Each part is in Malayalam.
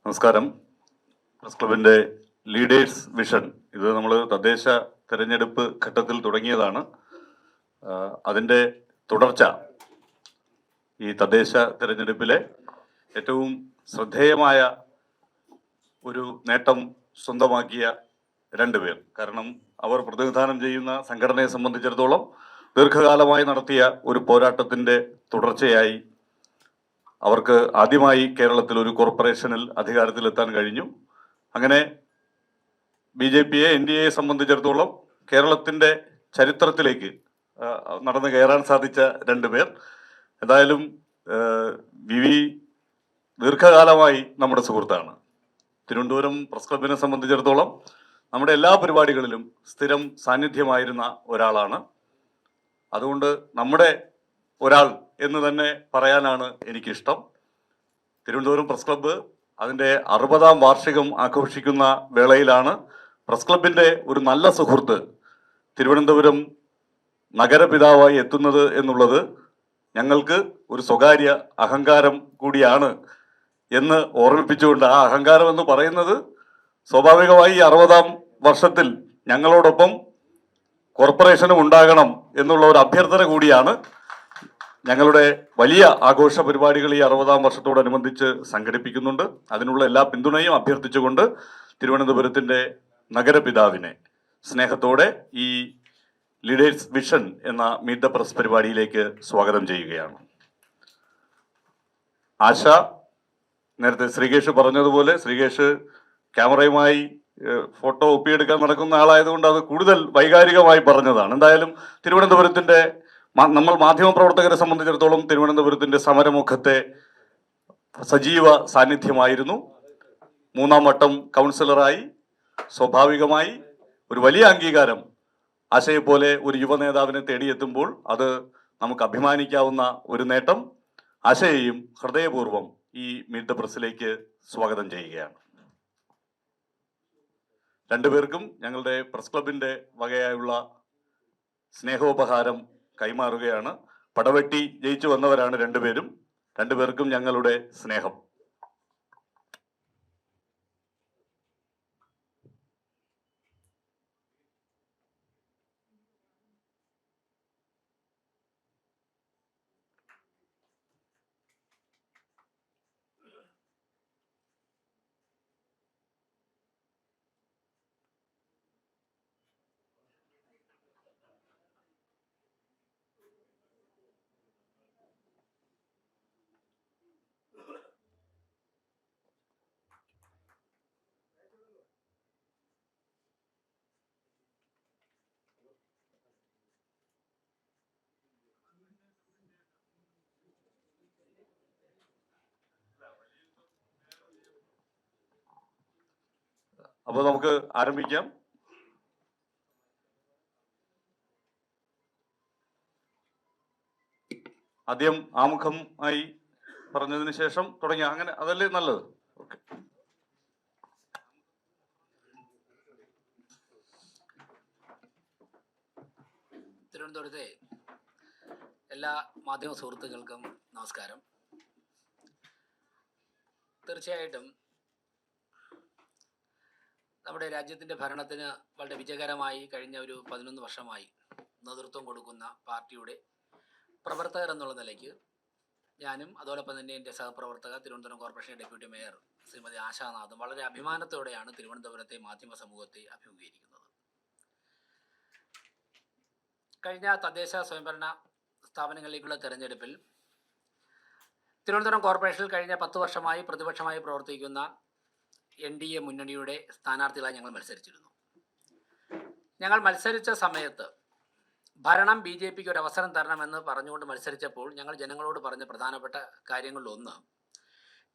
നമസ്കാരം. പ്രസ് ക്ലബിൻ്റെ ലീഡേഴ്സ് വിഷൻ ഇത് നമ്മൾ തദ്ദേശ തെരഞ്ഞെടുപ്പ് ഘട്ടത്തിൽ തുടങ്ങിയതാണ്. അതിൻ്റെ തുടർച്ച ഈ തദ്ദേശ തെരഞ്ഞെടുപ്പിലെ ഏറ്റവും ശ്രദ്ധേയമായ ഒരു നേട്ടം സ്വന്തമാക്കിയ രണ്ടുപേർ. കാരണം അവർ പ്രതിനിധാനം ചെയ്യുന്ന സംഘടനയെ സംബന്ധിച്ചിടത്തോളം ദീർഘകാലമായി നടത്തിയ ഒരു പോരാട്ടത്തിൻ്റെ തുടർച്ചയായി അവർക്ക് ആദ്യമായി കേരളത്തിൽ ഒരു കോർപ്പറേഷനിൽ അധികാരത്തിലെത്താൻ കഴിഞ്ഞു. അങ്ങനെ BJP-യെ NDA-യെ സംബന്ധിച്ചിടത്തോളം കേരളത്തിൻ്റെ ചരിത്രത്തിലേക്ക് നടന്നു കയറാൻ സാധിച്ച രണ്ടുപേർ. എന്തായാലും VV ദീർഘകാലമായി നമ്മുടെ സുഹൃത്താണ്. തിരുവനന്തപുരം പ്രസ് ക്ലബിനെ സംബന്ധിച്ചിടത്തോളം നമ്മുടെ എല്ലാ പരിപാടികളിലും സ്ഥിരം സാന്നിധ്യമായിരുന്ന ഒരാളാണ്. അതുകൊണ്ട് നമ്മുടെ ഒരാൾ എന്ന് തന്നെ പറയാനാണ് എനിക്കിഷ്ടം. തിരുവനന്തപുരം പ്രസ് ക്ലബ്ബ് അതിൻ്റെ 60-ാം വാർഷികം ആഘോഷിക്കുന്ന വേളയിലാണ് പ്രസ് ക്ലബിൻ്റെ ഒരു നല്ല സുഹൃത്ത് തിരുവനന്തപുരം നഗരപിതാവായി എത്തുന്നത് എന്നുള്ളത് ഞങ്ങൾക്ക് ഒരു സ്വകാര്യ അഹങ്കാരം കൂടിയാണ് എന്ന് ഓർമ്മിപ്പിച്ചുകൊണ്ട്, ആ അഹങ്കാരം എന്ന് പറയുന്നത് സ്വാഭാവികമായി 60-ാം വർഷത്തിൽ ഞങ്ങളോടൊപ്പം കോർപ്പറേഷനും ഉണ്ടാകണം എന്നുള്ള ഒരു അഭ്യർത്ഥന കൂടിയാണ്. ഞങ്ങളുടെ വലിയ ആഘോഷ പരിപാടികൾ ഈ 60-ാം വർഷത്തോടനുബന്ധിച്ച് സംഘടിപ്പിക്കുന്നുണ്ട്. അതിനുള്ള എല്ലാ പിന്തുണയും അഭ്യർത്ഥിച്ചുകൊണ്ട് തിരുവനന്തപുരത്തിൻ്റെ നഗരപിതാവിനെ സ്നേഹത്തോടെ ഈ ലീഡേഴ്സ് വിഷൻ എന്ന മീറ്റ് ദ പ്രസ് പരിപാടിയിലേക്ക് സ്വാഗതം ചെയ്യുകയാണ്. ആശ നേരത്തെ ശ്രീകേഷ് പറഞ്ഞതുപോലെ, ശ്രീകേഷ് ക്യാമറയുമായി ഫോട്ടോ ഒപ്പിയെടുക്കാൻ നടക്കുന്ന ആളായതുകൊണ്ട് അത് കൂടുതൽ വൈകാരികമായി പറഞ്ഞതാണ്. എന്തായാലും തിരുവനന്തപുരത്തിൻ്റെ നമ്മൾ മാധ്യമപ്രവർത്തകരെ സംബന്ധിച്ചിടത്തോളം തിരുവനന്തപുരത്തിൻ്റെ സമരമുഖത്തെ സജീവ സാന്നിധ്യമായിരുന്നു. 3-ാം വട്ടം കൗൺസിലറായി സ്വാഭാവികമായി ഒരു വലിയ അംഗീകാരം ആശയെപ്പോലെ ഒരു യുവ നേതാവിനെ തേടിയെത്തുമ്പോൾ അത് നമുക്ക് അഭിമാനിക്കാവുന്ന ഒരു നേട്ടം. ആശയെയും ഹൃദയപൂർവ്വം ഈ മീറ്റ് ദ പ്രസ്സിലേക്ക് സ്വാഗതം ചെയ്യുകയാണ്. രണ്ടുപേർക്കും ഞങ്ങളുടെ പ്രസ് ക്ലബിൻ്റെ വകയായുള്ള സ്നേഹോപഹാരം കൈമാറുകയാണ്. പടവെട്ടി ജയിച്ചു വന്നവരാണ് രണ്ടുപേരും. രണ്ടുപേർക്കും ഞങ്ങളുടെ സ്നേഹം. അപ്പോൾ നമുക്ക് ആരംഭിക്കാം. ആദ്യം ആമുഖമായി പറഞ്ഞതിന് ശേഷം തുടങ്ങിയ, അങ്ങനെ അതല്ലേ നല്ലത്? ഓക്കെ. തിരുവനന്തപുരത്തെ എല്ലാ മാധ്യമ സുഹൃത്തുക്കൾക്കും നമസ്കാരം. തീർച്ചയായിട്ടും നമ്മുടെ രാജ്യത്തിൻ്റെ ഭരണത്തിന് വളരെ വിജയകരമായി കഴിഞ്ഞ ഒരു 11 വർഷമായി നേതൃത്വം കൊടുക്കുന്ന പാർട്ടിയുടെ പ്രവർത്തകർ എന്നുള്ള നിലയ്ക്ക് ഞാനും അതോടൊപ്പം തന്നെ എൻ്റെ സഹപ്രവർത്തക തിരുവനന്തപുരം കോർപ്പറേഷൻ ഡെപ്യൂട്ടി മേയർ ശ്രീമതി ആശാനാഥും വളരെ അഭിമാനത്തോടെയാണ് തിരുവനന്തപുരത്തെ മാധ്യമ സമൂഹത്തെ അഭിമുഖീകരിക്കുന്നത്. കഴിഞ്ഞ തദ്ദേശ സ്വയംഭരണ സ്ഥാപനങ്ങളിലേക്കുള്ള തെരഞ്ഞെടുപ്പിൽ തിരുവനന്തപുരം കോർപ്പറേഷനിൽ കഴിഞ്ഞ 10 വർഷമായി പ്രതിപക്ഷമായി പ്രവർത്തിക്കുന്ന NDA മുന്നണിയുടെ സ്ഥാനാർത്ഥികളായി ഞങ്ങൾ മത്സരിച്ചിരുന്നു. ഞങ്ങൾ മത്സരിച്ച സമയത്ത് ഭരണം BJP-ക്ക് ഒരു അവസരം തരണമെന്ന് പറഞ്ഞുകൊണ്ട് മത്സരിച്ചപ്പോൾ ഞങ്ങൾ ജനങ്ങളോട് പറഞ്ഞ പ്രധാനപ്പെട്ട കാര്യങ്ങളിലൊന്ന്,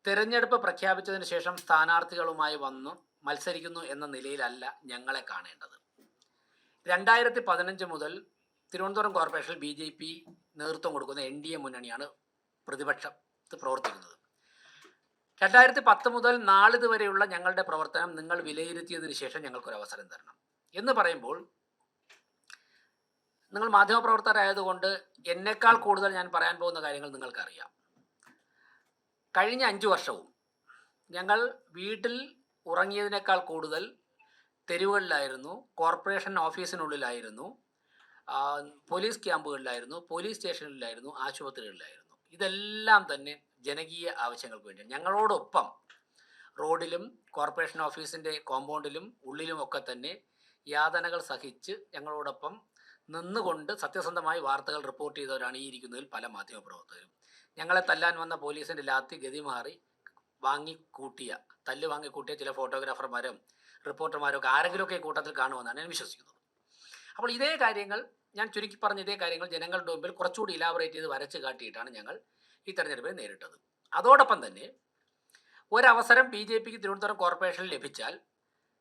തെരഞ്ഞെടുപ്പ് പ്രഖ്യാപിച്ചതിന് ശേഷം സ്ഥാനാർത്ഥികളുമായി വന്ന് മത്സരിക്കുന്നു എന്ന നിലയിലല്ല ഞങ്ങളെ കാണേണ്ടത്. 2015 മുതൽ തിരുവനന്തപുരം കോർപ്പറേഷനിൽ BJP നേതൃത്വം കൊടുക്കുന്ന NDA മുന്നണിയാണ് പ്രതിപക്ഷത്ത് പ്രവർത്തിക്കുന്നത്. 2010 മുതൽ നാളിതുവരെയുള്ള ഞങ്ങളുടെ പ്രവർത്തനം നിങ്ങൾ വിലയിരുത്തിയതിനു ശേഷം ഞങ്ങൾക്കൊരു അവസരം തരണം എന്ന് പറയുമ്പോൾ, നിങ്ങൾ മാധ്യമപ്രവർത്തകരായതുകൊണ്ട് എന്നേക്കാൾ കൂടുതൽ ഞാൻ പറയാൻ പോകുന്ന കാര്യങ്ങൾ നിങ്ങൾക്കറിയാം. കഴിഞ്ഞ 5 വർഷവും ഞങ്ങൾ വീട്ടിൽ ഉറങ്ങിയതിനേക്കാൾ കൂടുതൽ തെരുവുകളിലായിരുന്നു, കോർപ്പറേഷൻ ഓഫീസിനുള്ളിലായിരുന്നു, പോലീസ് ക്യാമ്പുകളിലായിരുന്നു, പോലീസ് സ്റ്റേഷനിലായിരുന്നു, ആശുപത്രികളിലായിരുന്നു. ഇതെല്ലാം തന്നെ ജനകീയ ആവശ്യങ്ങൾക്ക് വേണ്ടിയാണ്. ഞങ്ങളോടൊപ്പം റോഡിലും കോർപ്പറേഷൻ ഓഫീസിൻ്റെ കോമ്പൗണ്ടിലും ഉള്ളിലും ഒക്കെ തന്നെ യാതനകൾ സഹിച്ച് ഞങ്ങളോടൊപ്പം നിന്നുകൊണ്ട് സത്യസന്ധമായി വാർത്തകൾ റിപ്പോർട്ട് ചെയ്തവരാണ് ഈ ഇരിക്കുന്നതിൽ പല മാധ്യമപ്രവർത്തകരും. ഞങ്ങളെ തല്ലാൻ വന്ന പോലീസിൻ്റെ ലാത്തി ഗതി മാറി തല്ല് വാങ്ങിക്കൂട്ടിയ ചില ഫോട്ടോഗ്രാഫർമാരും റിപ്പോർട്ടർമാരും ഒക്കെ ആരെങ്കിലുമൊക്കെ ഈ കൂട്ടത്തിൽ കാണുമെന്നാണ് ഞാൻ വിശ്വസിക്കുന്നത്. അപ്പോൾ ഇതേ കാര്യങ്ങൾ, ഞാൻ ചുരുക്കി പറഞ്ഞ ഇതേ കാര്യങ്ങൾ ജനങ്ങളുടെ മുമ്പിൽ കുറച്ചുകൂടി ഇലാബറേറ്റ് ചെയ്ത് വരച്ച് കാട്ടിയിട്ടാണ് ഞങ്ങൾ ഈ തെരഞ്ഞെടുപ്പിനെ നേരിട്ടത്. അതോടൊപ്പം തന്നെ ഒരവസരം BJPക്ക് തിരുവനന്തപുരം കോർപ്പറേഷനിൽ ലഭിച്ചാൽ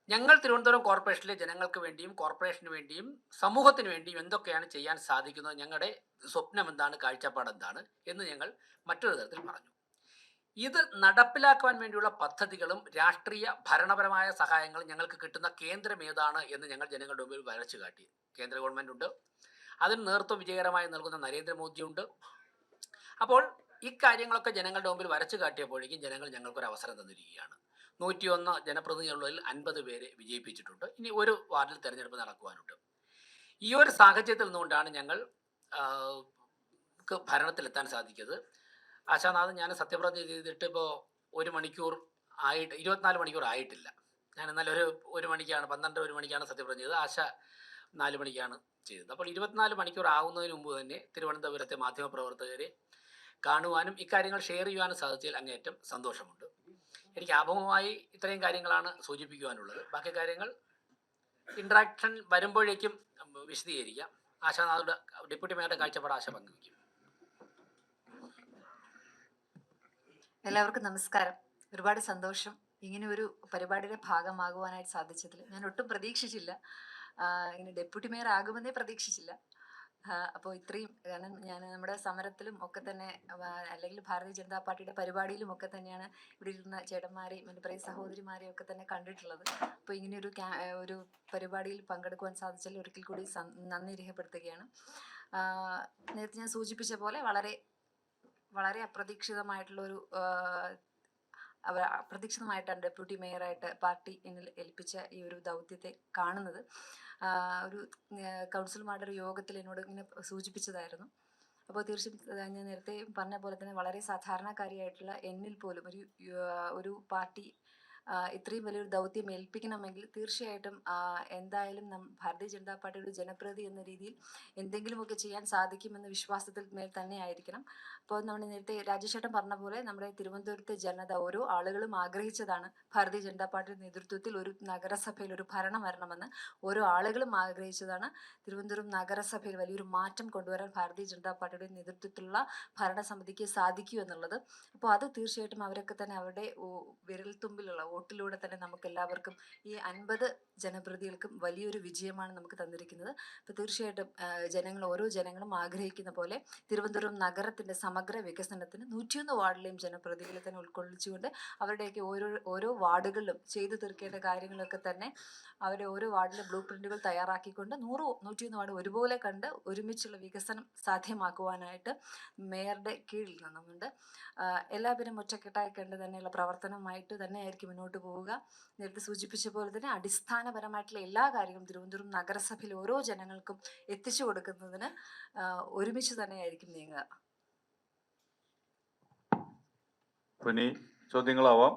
ഞങ്ങൾ തിരുവനന്തപുരം കോർപ്പറേഷനിലെ ജനങ്ങൾക്ക് വേണ്ടിയും കോർപ്പറേഷന് വേണ്ടിയും സമൂഹത്തിന് വേണ്ടിയും എന്തൊക്കെയാണ് ചെയ്യാൻ സാധിക്കുന്നത്, ഞങ്ങളുടെ സ്വപ്നം എന്താണ്, കാഴ്ചപ്പാട് എന്താണ് എന്ന് ഞങ്ങൾ മറ്റൊരു തരത്തിൽ പറഞ്ഞു. ഇത് നടപ്പിലാക്കുവാൻ വേണ്ടിയുള്ള പദ്ധതികളും രാഷ്ട്രീയ ഭരണപരമായ സഹായങ്ങളും ഞങ്ങൾക്ക് കിട്ടുന്ന കേന്ദ്രം ഏതാണ് എന്ന് ഞങ്ങൾ ജനങ്ങളുടെ മുമ്പിൽ വരച്ചു കാട്ടി. കേന്ദ്ര ഗവൺമെൻറ് ഉണ്ട്, അതിന് നേതൃത്വം വിജയകരമായി നൽകുന്ന നരേന്ദ്രമോദിയുണ്ട്. അപ്പോൾ ഇക്കാര്യങ്ങളൊക്കെ ജനങ്ങളുടെ മുമ്പിൽ വരച്ചു കാട്ടിയപ്പോഴേക്കും ജനങ്ങൾ ഞങ്ങൾക്കൊരു അവസരം തന്നിരിക്കുകയാണ്. 101 ജനപ്രതിനിധികളിൽ 50 പേരെ വിജയിപ്പിച്ചിട്ടുണ്ട്. ഇനി ഒരു വാർഡിൽ തെരഞ്ഞെടുപ്പ് നടക്കുവാനുണ്ട്. ഈ ഒരു സാഹചര്യത്തിൽ നിന്നുകൊണ്ടാണ് ഞങ്ങൾ ഭരണത്തിലെത്താൻ സാധിച്ചത്. ആശാനാഥൻ, ഞാൻ സത്യപ്രതിജ്ഞ ചെയ്തിട്ട് ഇപ്പോൾ 1 മണിക്കൂർ ആയിട്ട് 24 മണിക്കൂർ ആയിട്ടില്ല. ഞാൻ എന്നാൽ ഒരു മണിക്കാണ് 1 മണിക്കാണ് സത്യപ്രതിജ്ഞ ചെയ്തത്. ആശ 4 മണിക്കാണ് ചെയ്തത്. അപ്പോൾ 24 മണിക്കൂർ ആകുന്നതിന് മുമ്പ് തന്നെ തിരുവനന്തപുരത്തെ മാധ്യമപ്രവർത്തകരെ കാണുവാനും ഇക്കാര്യങ്ങൾ ഷെയർ ചെയ്യാനും സാധിച്ചതിൽ അങ്ങേയറ്റം സന്തോഷമുണ്ട്. എനിക്ക് ആമുഖമായി ഇത്രയും കാര്യങ്ങളാണ് സൂചിപ്പിക്കുവാനുള്ളത്. ബാക്കി കാര്യങ്ങൾ ഇൻട്രാക്ഷൻ വരുമ്പോഴേക്കും വിശദീകരിക്കാം. ആശാനാഥുടെ ഡെപ്യൂട്ടി മേയറുടെ കാഴ്ചപ്പാട് ആശ പങ്കുവയ്ക്കും. എല്ലാവർക്കും നമസ്കാരം. ഒരുപാട് സന്തോഷം ഇങ്ങനെ ഒരു പരിപാടിയുടെ ഭാഗമാകുവാനായിട്ട് സാധിച്ചതിൽ. ഞാൻ ഒട്ടും പ്രതീക്ഷിച്ചില്ല, ഇങ്ങനെ ഡെപ്യൂട്ടി മേയർ ആകുമെന്നേ പ്രതീക്ഷിച്ചില്ല. അപ്പോൾ ഇത്രയും, കാരണം ഞാൻ നമ്മുടെ സമരത്തിലും ഒക്കെ തന്നെ അല്ലെങ്കിൽ ഭാരതീയ ജനതാ പാർട്ടിയുടെ പരിപാടിയിലും ഒക്കെ തന്നെയാണ് ഇവിടെ ഇരുന്ന ചേട്ടന്മാരെയും എൻ്റെ പ്രിയ സഹോദരിമാരെയും ഒക്കെ തന്നെ കണ്ടിട്ടുള്ളത്. അപ്പോൾ ഇങ്ങനെ ഒരു പരിപാടിയിൽ പങ്കെടുക്കുവാൻ സാധിച്ചാൽ ഒരിക്കൽ കൂടി നന്ദി രേഖപ്പെടുത്തുകയാണ്. നേരത്തെ ഞാൻ സൂചിപ്പിച്ച പോലെ വളരെ വളരെ അപ്രതീക്ഷിതമായിട്ടാണ് ഡെപ്യൂട്ടി മേയറായിട്ട് പാർട്ടി എന്നിൽ ഏൽപ്പിച്ച ഈ ഒരു ദൗത്യത്തെ കാണുന്നത്. ഒരു കൗൺസിലർമാരുടെ ഒരു യോഗത്തിൽ എന്നോട് ഇങ്ങനെ സൂചിപ്പിച്ചതായിരുന്നു. അപ്പോൾ തീർച്ചയായും ഞാൻ നേരത്തെ പറഞ്ഞ പോലെ തന്നെ വളരെ സാധാരണക്കാരിയായിട്ടുള്ള എന്നിൽ പോലും ഒരു പാർട്ടി ഇത്രയും വലിയൊരു ദൗത്യം ഏൽപ്പിക്കണമെങ്കിൽ തീർച്ചയായിട്ടും എന്തായാലും ഭാരതീയ ജനതാ പാർട്ടിയുടെ ജനപ്രതിനിധി എന്ന രീതിയിൽ എന്തെങ്കിലുമൊക്കെ ചെയ്യാൻ സാധിക്കുമെന്ന വിശ്വാസത്തിൽ മേൽ തന്നെ ആയിരിക്കണം. അപ്പോൾ നമ്മൾ നേരത്തെ രാജേഷേട്ടൻ പറഞ്ഞ പോലെ നമ്മുടെ തിരുവനന്തപുരത്തെ ജനത, ഓരോ ആളുകളും ആഗ്രഹിച്ചതാണ് ഭാരതീയ ജനതാ പാർട്ടിയുടെ നേതൃത്വത്തിൽ ഒരു നഗരസഭയിൽ ഒരു ഭരണം വരണമെന്ന്. ഓരോ ആളുകളും ആഗ്രഹിച്ചതാണ്. തിരുവനന്തപുരം നഗരസഭയിൽ വലിയൊരു മാറ്റം കൊണ്ടുവരാൻ ഭാരതീയ ജനതാ പാർട്ടിയുടെ നേതൃത്വത്തിലുള്ള ഭരണസമിതിക്ക് സാധിക്കൂ എന്നുള്ളത്. അപ്പോൾ അത് തീർച്ചയായിട്ടും അവരൊക്കെ തന്നെ അവരുടെ വിരൽത്തുമ്പിലുള്ള വോട്ടിലൂടെ തന്നെ നമുക്ക് എല്ലാവർക്കും ഈ 50 ജനപ്രതിനിധികൾക്കും വലിയൊരു വിജയമാണ് നമുക്ക് തന്നിരിക്കുന്നത്. അപ്പോൾ തീർച്ചയായിട്ടും ഓരോ ജനങ്ങളും ആഗ്രഹിക്കുന്ന പോലെ തിരുവനന്തപുരം നഗരത്തിൻ്റെ സമഗ്ര വികസനത്തിന് 101 വാർഡിലെയും ജനപ്രതിനിധികളെ തന്നെ ഉൾക്കൊള്ളിച്ചുകൊണ്ട് അവരുടെയൊക്കെ ഓരോ വാർഡുകളിലും ചെയ്തു തീർക്കേണ്ട കാര്യങ്ങളൊക്കെ തന്നെ അവരുടെ ഓരോ വാർഡിലെ ബ്ലൂ പ്രിന്റുകൾ തയ്യാറാക്കിക്കൊണ്ട് 101 വാർഡ് ഒരുപോലെ കണ്ട് ഒരുമിച്ചുള്ള വികസനം സാധ്യമാക്കുവാനായിട്ട് മേയറുടെ കീഴിൽ നിന്നുകൊണ്ട് എല്ലാവരും ഒറ്റക്കെട്ടായി കണ്ട് തന്നെയുള്ള പ്രവർത്തനമായിട്ട് തന്നെയായിരിക്കും മുന്നോട്ട് പോവുക. നേരത്തെ സൂചിപ്പിച്ച പോലെ തന്നെ അടിസ്ഥാനപരമായിട്ടുള്ള എല്ലാ കാര്യങ്ങളും തിരുവനന്തപുരം നഗരസഭയിൽ ഓരോ ജനങ്ങൾക്കും എത്തിച്ചു കൊടുക്കുന്നതിന് ഒരുമിച്ച് തന്നെയായിരിക്കും നീങ്ങുക. ഇനി ചോദ്യങ്ങളാവാം.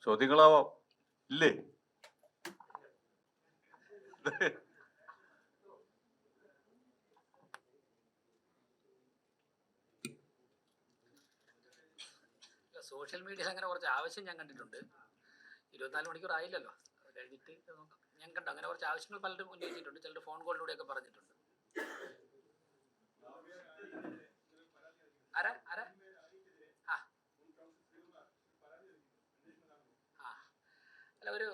ചോദ്യങ്ങളാവാം. ഇല്ലേ? സോഷ്യൽ മീഡിയയിൽ അങ്ങനെ കുറച്ച് ആവശ്യം ഞാൻ കണ്ടിട്ടുണ്ട്. 24 മണിക്കൂർ ആയില്ലല്ലോ, കഴിഞ്ഞിട്ട് നോക്കാം. ഞാൻ കണ്ടു അങ്ങനെ കുറച്ച് ആവശ്യങ്ങൾ പലരും ഉന്നയിച്ചിട്ടുണ്ട്. ചിലർ ഫോൺ കോളിലൂടെയൊക്കെ പറഞ്ഞിട്ടുണ്ട്. ആരാ അല്ല, ഒരു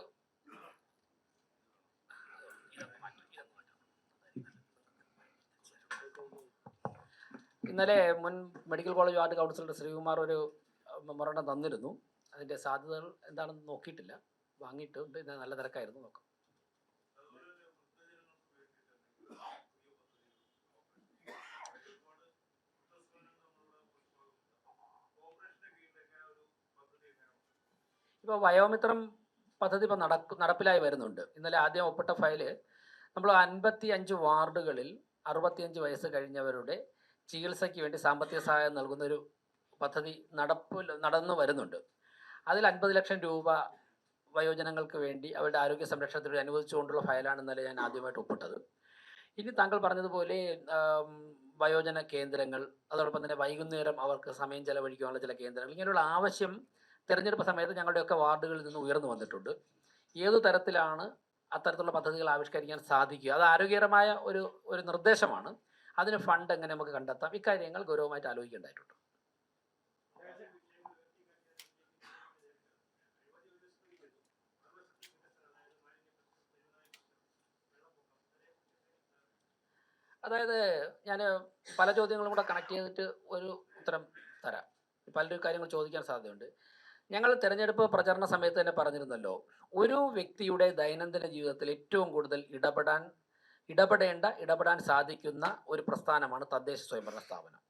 ഇന്നലെ മുൻ medical college ward councillor Sreekumar ഒരു മെമ്മോറണ്ടം തന്നിരുന്നു. അതിൻ്റെ സാധ്യതകൾ എന്താണെന്ന് നോക്കിയിട്ടില്ല. വാങ്ങിയിട്ടുണ്ട്. ഇത് നല്ല തിരക്കായിരുന്നു. നോക്കാം. ഇപ്പോൾ വയോമിത്രം പദ്ധതി ഇപ്പോൾ നടപ്പിലായി വരുന്നുണ്ട്. ഇന്നലെ ആദ്യം ഒപ്പിട്ട ഫയല് നമ്മൾ 55 വാർഡുകളിൽ 65 വയസ്സ് കഴിഞ്ഞവരുടെ ചികിത്സയ്ക്ക് വേണ്ടി സാമ്പത്തിക സഹായം നൽകുന്നൊരു പദ്ധതി നടന്നു വരുന്നുണ്ട്. അതിൽ 50 ലക്ഷം രൂപ വയോജനങ്ങൾക്ക് വേണ്ടി അവരുടെ ആരോഗ്യ സംരക്ഷണത്തിന് അനുവദിച്ചുകൊണ്ടുള്ള ഫയലാണ് ഇന്നലെ ഞാൻ ആദ്യമായിട്ട് ഒപ്പിട്ടത്. ഇനി താങ്കൾ പറഞ്ഞതുപോലെ വയോജന കേന്ദ്രങ്ങൾ, അതോടൊപ്പം തന്നെ വൈകുന്നേരം അവർക്ക് സമയം ചെലവഴിക്കാനുള്ള ചില കേന്ദ്രങ്ങൾ, ഇങ്ങനെയുള്ള ആവശ്യം തെരഞ്ഞെടുപ്പ് സമയത്ത് ഞങ്ങളുടെയൊക്കെ വാർഡുകളിൽ നിന്ന് ഉയർന്നു വന്നിട്ടുണ്ട്. ഏതു തരത്തിലാണ് അത്തരത്തിലുള്ള പദ്ധതികൾ ആവിഷ്കരിക്കാൻ സാധിക്കുക, അത് ആരോഗ്യകരമായ ഒരു നിർദ്ദേശമാണ്. അതിന് ഫണ്ട് എങ്ങനെ നമുക്ക് കണ്ടെത്താം, ഇക്കാര്യങ്ങൾ ഗൗരവമായിട്ട് ആലോചിക്കേണ്ടതായിട്ടുണ്ട്. അതായത് ഞാൻ പല ചോദ്യങ്ങളും കൂടെ കണക്ട് ചെയ്തിട്ട് ഒരു ഉത്തരം തരാം. പലരും കാര്യങ്ങൾ ചോദിക്കാൻ സാധ്യതയുണ്ട്. ഞങ്ങൾ തിരഞ്ഞെടുപ്പ് പ്രചരണ സമയത്ത് തന്നെ പറഞ്ഞിരുന്നല്ലോ, ഒരു വ്യക്തിയുടെ ദൈനംദിന ജീവിതത്തിൽ ഏറ്റവും കൂടുതൽ ഇടപെടാൻ സാധിക്കുന്ന ഒരു പ്രസ്ഥാനമാണ് തദ്ദേശ സ്വയംഭരണ സ്ഥാപനം.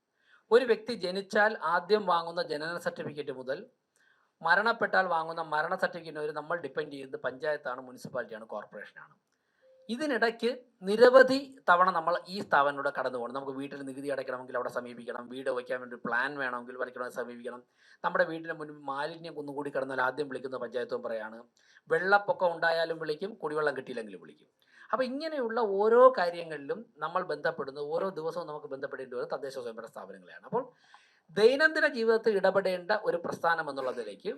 ഒരു വ്യക്തി ജനിച്ചാൽ ആദ്യം വാങ്ങുന്ന ജനന സർട്ടിഫിക്കറ്റ് മുതൽ മരണപ്പെട്ടാൽ വാങ്ങുന്ന മരണ സർട്ടിഫിക്കറ്റ് വരെ നമ്മൾ ഡിപ്പെൻഡ് ചെയ്യുന്നത് പഞ്ചായത്താണ്, മുനിസിപ്പാലിറ്റിയാണ്, കോർപ്പറേഷനാണ്. ഇതിനിടയ്ക്ക് നിരവധി തവണ നമ്മൾ ഈ സ്ഥാപനത്തിലൂടെ കടന്നു പോകണം. നമുക്ക് വീട്ടിൽ നികുതി അടയ്ക്കണമെങ്കിൽ അവിടെ സമീപിക്കണം, വീട് വയ്ക്കാൻ വേണ്ടി പ്ലാൻ വേണമെങ്കിൽ വരയ്ക്കണമെങ്കിൽ സമീപിക്കണം. നമ്മുടെ വീടിന് മുൻപ് മാലിന്യം കുന്നുകൂടി കിടന്നാൽ ആദ്യം വിളിക്കുന്ന പഞ്ചായത്ത് മെമ്പറെയാണ്. വെള്ളപ്പൊക്കം ഉണ്ടായാലും വിളിക്കും, കുടിവെള്ളം കിട്ടിയില്ലെങ്കിലും വിളിക്കും. അപ്പോൾ ഇങ്ങനെയുള്ള ഓരോ കാര്യങ്ങളിലും നമ്മൾ ബന്ധപ്പെടുന്നത്, ഓരോ ദിവസവും നമുക്ക് ബന്ധപ്പെടേണ്ടി വരുന്നത് തദ്ദേശ സ്വയംഭരണ സ്ഥാപനങ്ങളെയാണ്. അപ്പോൾ ദൈനംദിന ജീവിതത്തിൽ ഇടപെടേണ്ട ഒരു പ്രസ്ഥാനം എന്നുള്ളതിലേക്ക്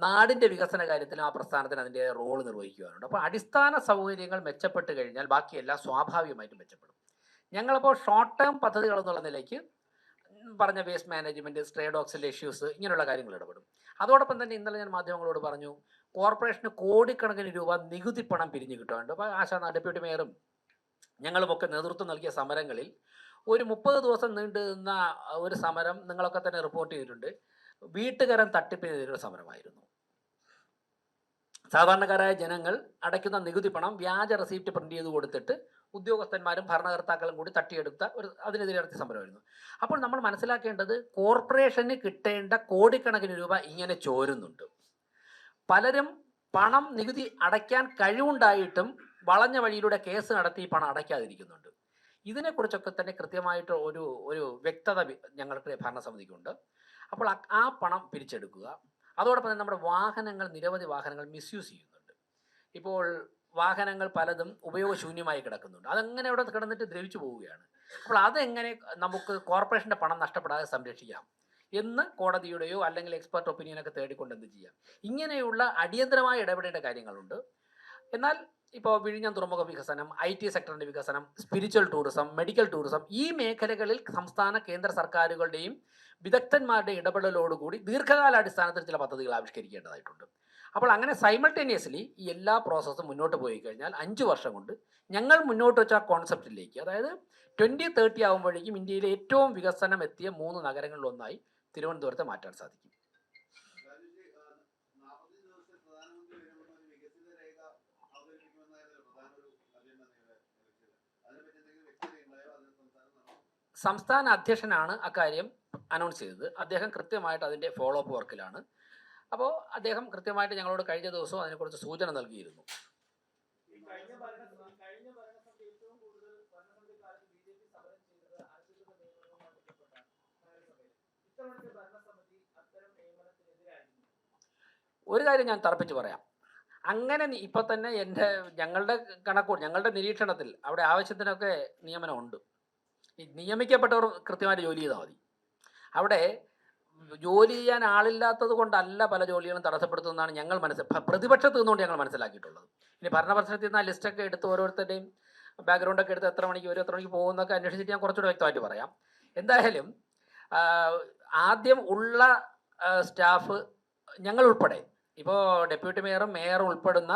നാടിൻ്റെ വികസന കാര്യത്തിലും ആ പ്രസ്ഥാനത്തിന് അതിൻ്റെ റോള് നിർവഹിക്കുവാനുണ്ട്. അപ്പോൾ അടിസ്ഥാന സൗകര്യങ്ങൾ മെച്ചപ്പെട്ട് കഴിഞ്ഞാൽ ബാക്കിയെല്ലാം സ്വാഭാവികമായിട്ടും മെച്ചപ്പെടും. ഞങ്ങളപ്പോൾ ഷോർട്ട് ടേം പദ്ധതികൾ എന്നുള്ള നിലയ്ക്ക് പറഞ്ഞ വേസ്റ്റ് മാനേജ്മെൻറ്റ്, സ്ട്രേ ഡോഗ്സിൻ്റെ ഇഷ്യൂസ്, ഇങ്ങനെയുള്ള കാര്യങ്ങൾ ഇടപെടും. അതോടൊപ്പം തന്നെ ഇന്നലെ ഞാൻ മാധ്യമങ്ങളോട് പറഞ്ഞു, കോർപ്പറേഷന് കോടിക്കണക്കിന് രൂപ നികുതി പണം പിരിഞ്ഞു കിട്ടുന്നുണ്ട്. അപ്പോൾ ഡെപ്യൂട്ടി മേയറും ഞങ്ങളുമൊക്കെ നേതൃത്വം നൽകിയ സമരങ്ങളിൽ ഒരു 30 ദിവസം നീണ്ടു നിന്ന ഒരു സമരം നിങ്ങളൊക്കെ തന്നെ റിപ്പോർട്ട് ചെയ്തിട്ടുണ്ട്. വീട്ടുകരം തട്ടിപ്പിനെതിരെയുള്ള സമരമായിരുന്നു. സാധാരണക്കാരായ ജനങ്ങൾ അടയ്ക്കുന്ന നികുതി പണം വ്യാജ റെസിപ്റ്റ് പ്രിന്റ് ചെയ്ത് കൊടുത്തിട്ട് ഉദ്യോഗസ്ഥന്മാരും ഭരണകർത്താക്കളും കൂടി തട്ടിയെടുത്ത അതിനെതിരെ നടത്തിയ സമരമായിരുന്നു. അപ്പോൾ നമ്മൾ മനസ്സിലാക്കേണ്ടത്, കോർപ്പറേഷന് കിട്ടേണ്ട കോടിക്കണക്കിന് രൂപ ഇങ്ങനെ ചോരുന്നുണ്ട്. പലരും പണം നികുതി അടയ്ക്കാൻ കഴിവുണ്ടായിട്ടും വളഞ്ഞ വഴിയിലൂടെ കേസ് നടത്തി പണം അടയ്ക്കാതിരിക്കുന്നുണ്ട്. ഇതിനെക്കുറിച്ചൊക്കെ തന്നെ കൃത്യമായിട്ട് ഒരു വ്യക്തത ഞങ്ങൾക്ക് ഭരണസമിതിക്കുണ്ട്. അപ്പോൾ ആ പണം പിരിച്ചെടുക്കുക. അതോടൊപ്പം തന്നെ നമ്മുടെ നിരവധി വാഹനങ്ങൾ മിസ്യൂസ് ചെയ്യുന്നുണ്ട്. ഇപ്പോൾ വാഹനങ്ങൾ പലതും ഉപയോഗശൂന്യമായി കിടക്കുന്നുണ്ട്. അതങ്ങനെ അവിടെ കിടന്നിട്ട് ദ്രവിച്ചു പോവുകയാണ്. അപ്പോൾ അതെങ്ങനെ നമുക്ക് കോർപ്പറേഷൻ്റെ പണം നഷ്ടപ്പെടാതെ സംരക്ഷിക്കാം എന്ന് കോടതിയുടെയോ അല്ലെങ്കിൽ എക്സ്പെർട്ട് ഒപ്പീനിയനൊക്കെ തേടിക്കൊണ്ട് എന്ത് ചെയ്യാം. ഇങ്ങനെയുള്ള അടിയന്തരമായി ഇടപെടേണ്ട കാര്യങ്ങളുണ്ട്. എന്നാൽ ഇപ്പോൾ വിഴിഞ്ഞം തുറമുഖ വികസനം, IT സെക്ടറിൻ്റെ വികസനം, സ്പിരിച്വൽ ടൂറിസം, മെഡിക്കൽ ടൂറിസം, ഈ മേഖലകളിൽ സംസ്ഥാന കേന്ദ്ര സർക്കാരുകളുടെയും വിദഗ്ധന്മാരുടെ ഇടപെടലോടുകൂടി ദീർഘകാലാടിസ്ഥാനത്തിൽ ചില പദ്ധതികൾ ആവിഷ്കരിക്കേണ്ടതായിട്ടുണ്ട്. അപ്പോൾ അങ്ങനെ സൈമൾട്ടേനിയസ്ലി ഈ എല്ലാ പ്രോസസ്സും മുന്നോട്ട് പോയി കഴിഞ്ഞാൽ 5 വർഷം കൊണ്ട് ഞങ്ങൾ മുന്നോട്ട് വെച്ച കോൺസെപ്റ്റിലേക്ക്, അതായത് 2030 ആകുമ്പോഴേക്കും ഇന്ത്യയിലെ ഏറ്റവും വികസനം എത്തിയ 3 നഗരങ്ങളിലൊന്നായി തിരുവനന്തപുരത്തെ മാറ്റാൻ സാധിക്കും. സംസ്ഥാന അധ്യക്ഷനാണ് അക്കാര്യം അനൗൺസ് ചെയ്തത്. അദ്ദേഹം കൃത്യമായിട്ട് അതിൻ്റെ ഫോളോ അപ്പ് വർക്കിലാണ്. അപ്പോൾ അദ്ദേഹം കൃത്യമായിട്ട് ഞങ്ങളോട് കഴിഞ്ഞ ദിവസവും അതിനെക്കുറിച്ച് സൂചന നൽകിയിരുന്നു. ഒരു കാര്യം ഞാൻ തറപ്പിച്ച് പറയാം, അങ്ങനെ ഇപ്പം തന്നെ ഞങ്ങളുടെ നിരീക്ഷണത്തിൽ അവിടെ ആവശ്യത്തിനൊക്കെ നിയമനമുണ്ട്. ഈ നിയമിക്കപ്പെട്ടവർ കൃത്യമായിട്ട് ജോലി ചെയ്താൽ മതി. അവിടെ ജോലി ചെയ്യാൻ ആളില്ലാത്തത് കൊണ്ടല്ല പല ജോലികളും തടസ്സപ്പെടുത്തുന്നതാണ് ഞങ്ങൾ പ്രതിപക്ഷത്ത് നിന്നുകൊണ്ട് ഞങ്ങൾ മനസ്സിലാക്കിയിട്ടുള്ളത്. ഇനി ഭരണപക്ഷത്തിൽ നിന്ന് ആ ലിസ്റ്റൊക്കെ എടുത്ത് ഓരോരുത്തരുടെയും ബാക്ക്ഗ്രൗണ്ടൊക്കെ എടുത്ത് എത്ര മണിക്ക് പോകുന്നതൊക്കെ അന്വേഷിച്ചിട്ട് ഞാൻ കുറച്ചുകൂടെ വ്യക്തമായിട്ട് പറയാം. എന്തായാലും ആദ്യം ഉള്ള സ്റ്റാഫ് ഞങ്ങൾ ഉൾപ്പെടെ, ഇപ്പോൾ ഡെപ്യൂട്ടി മേയറും ഉൾപ്പെടുന്ന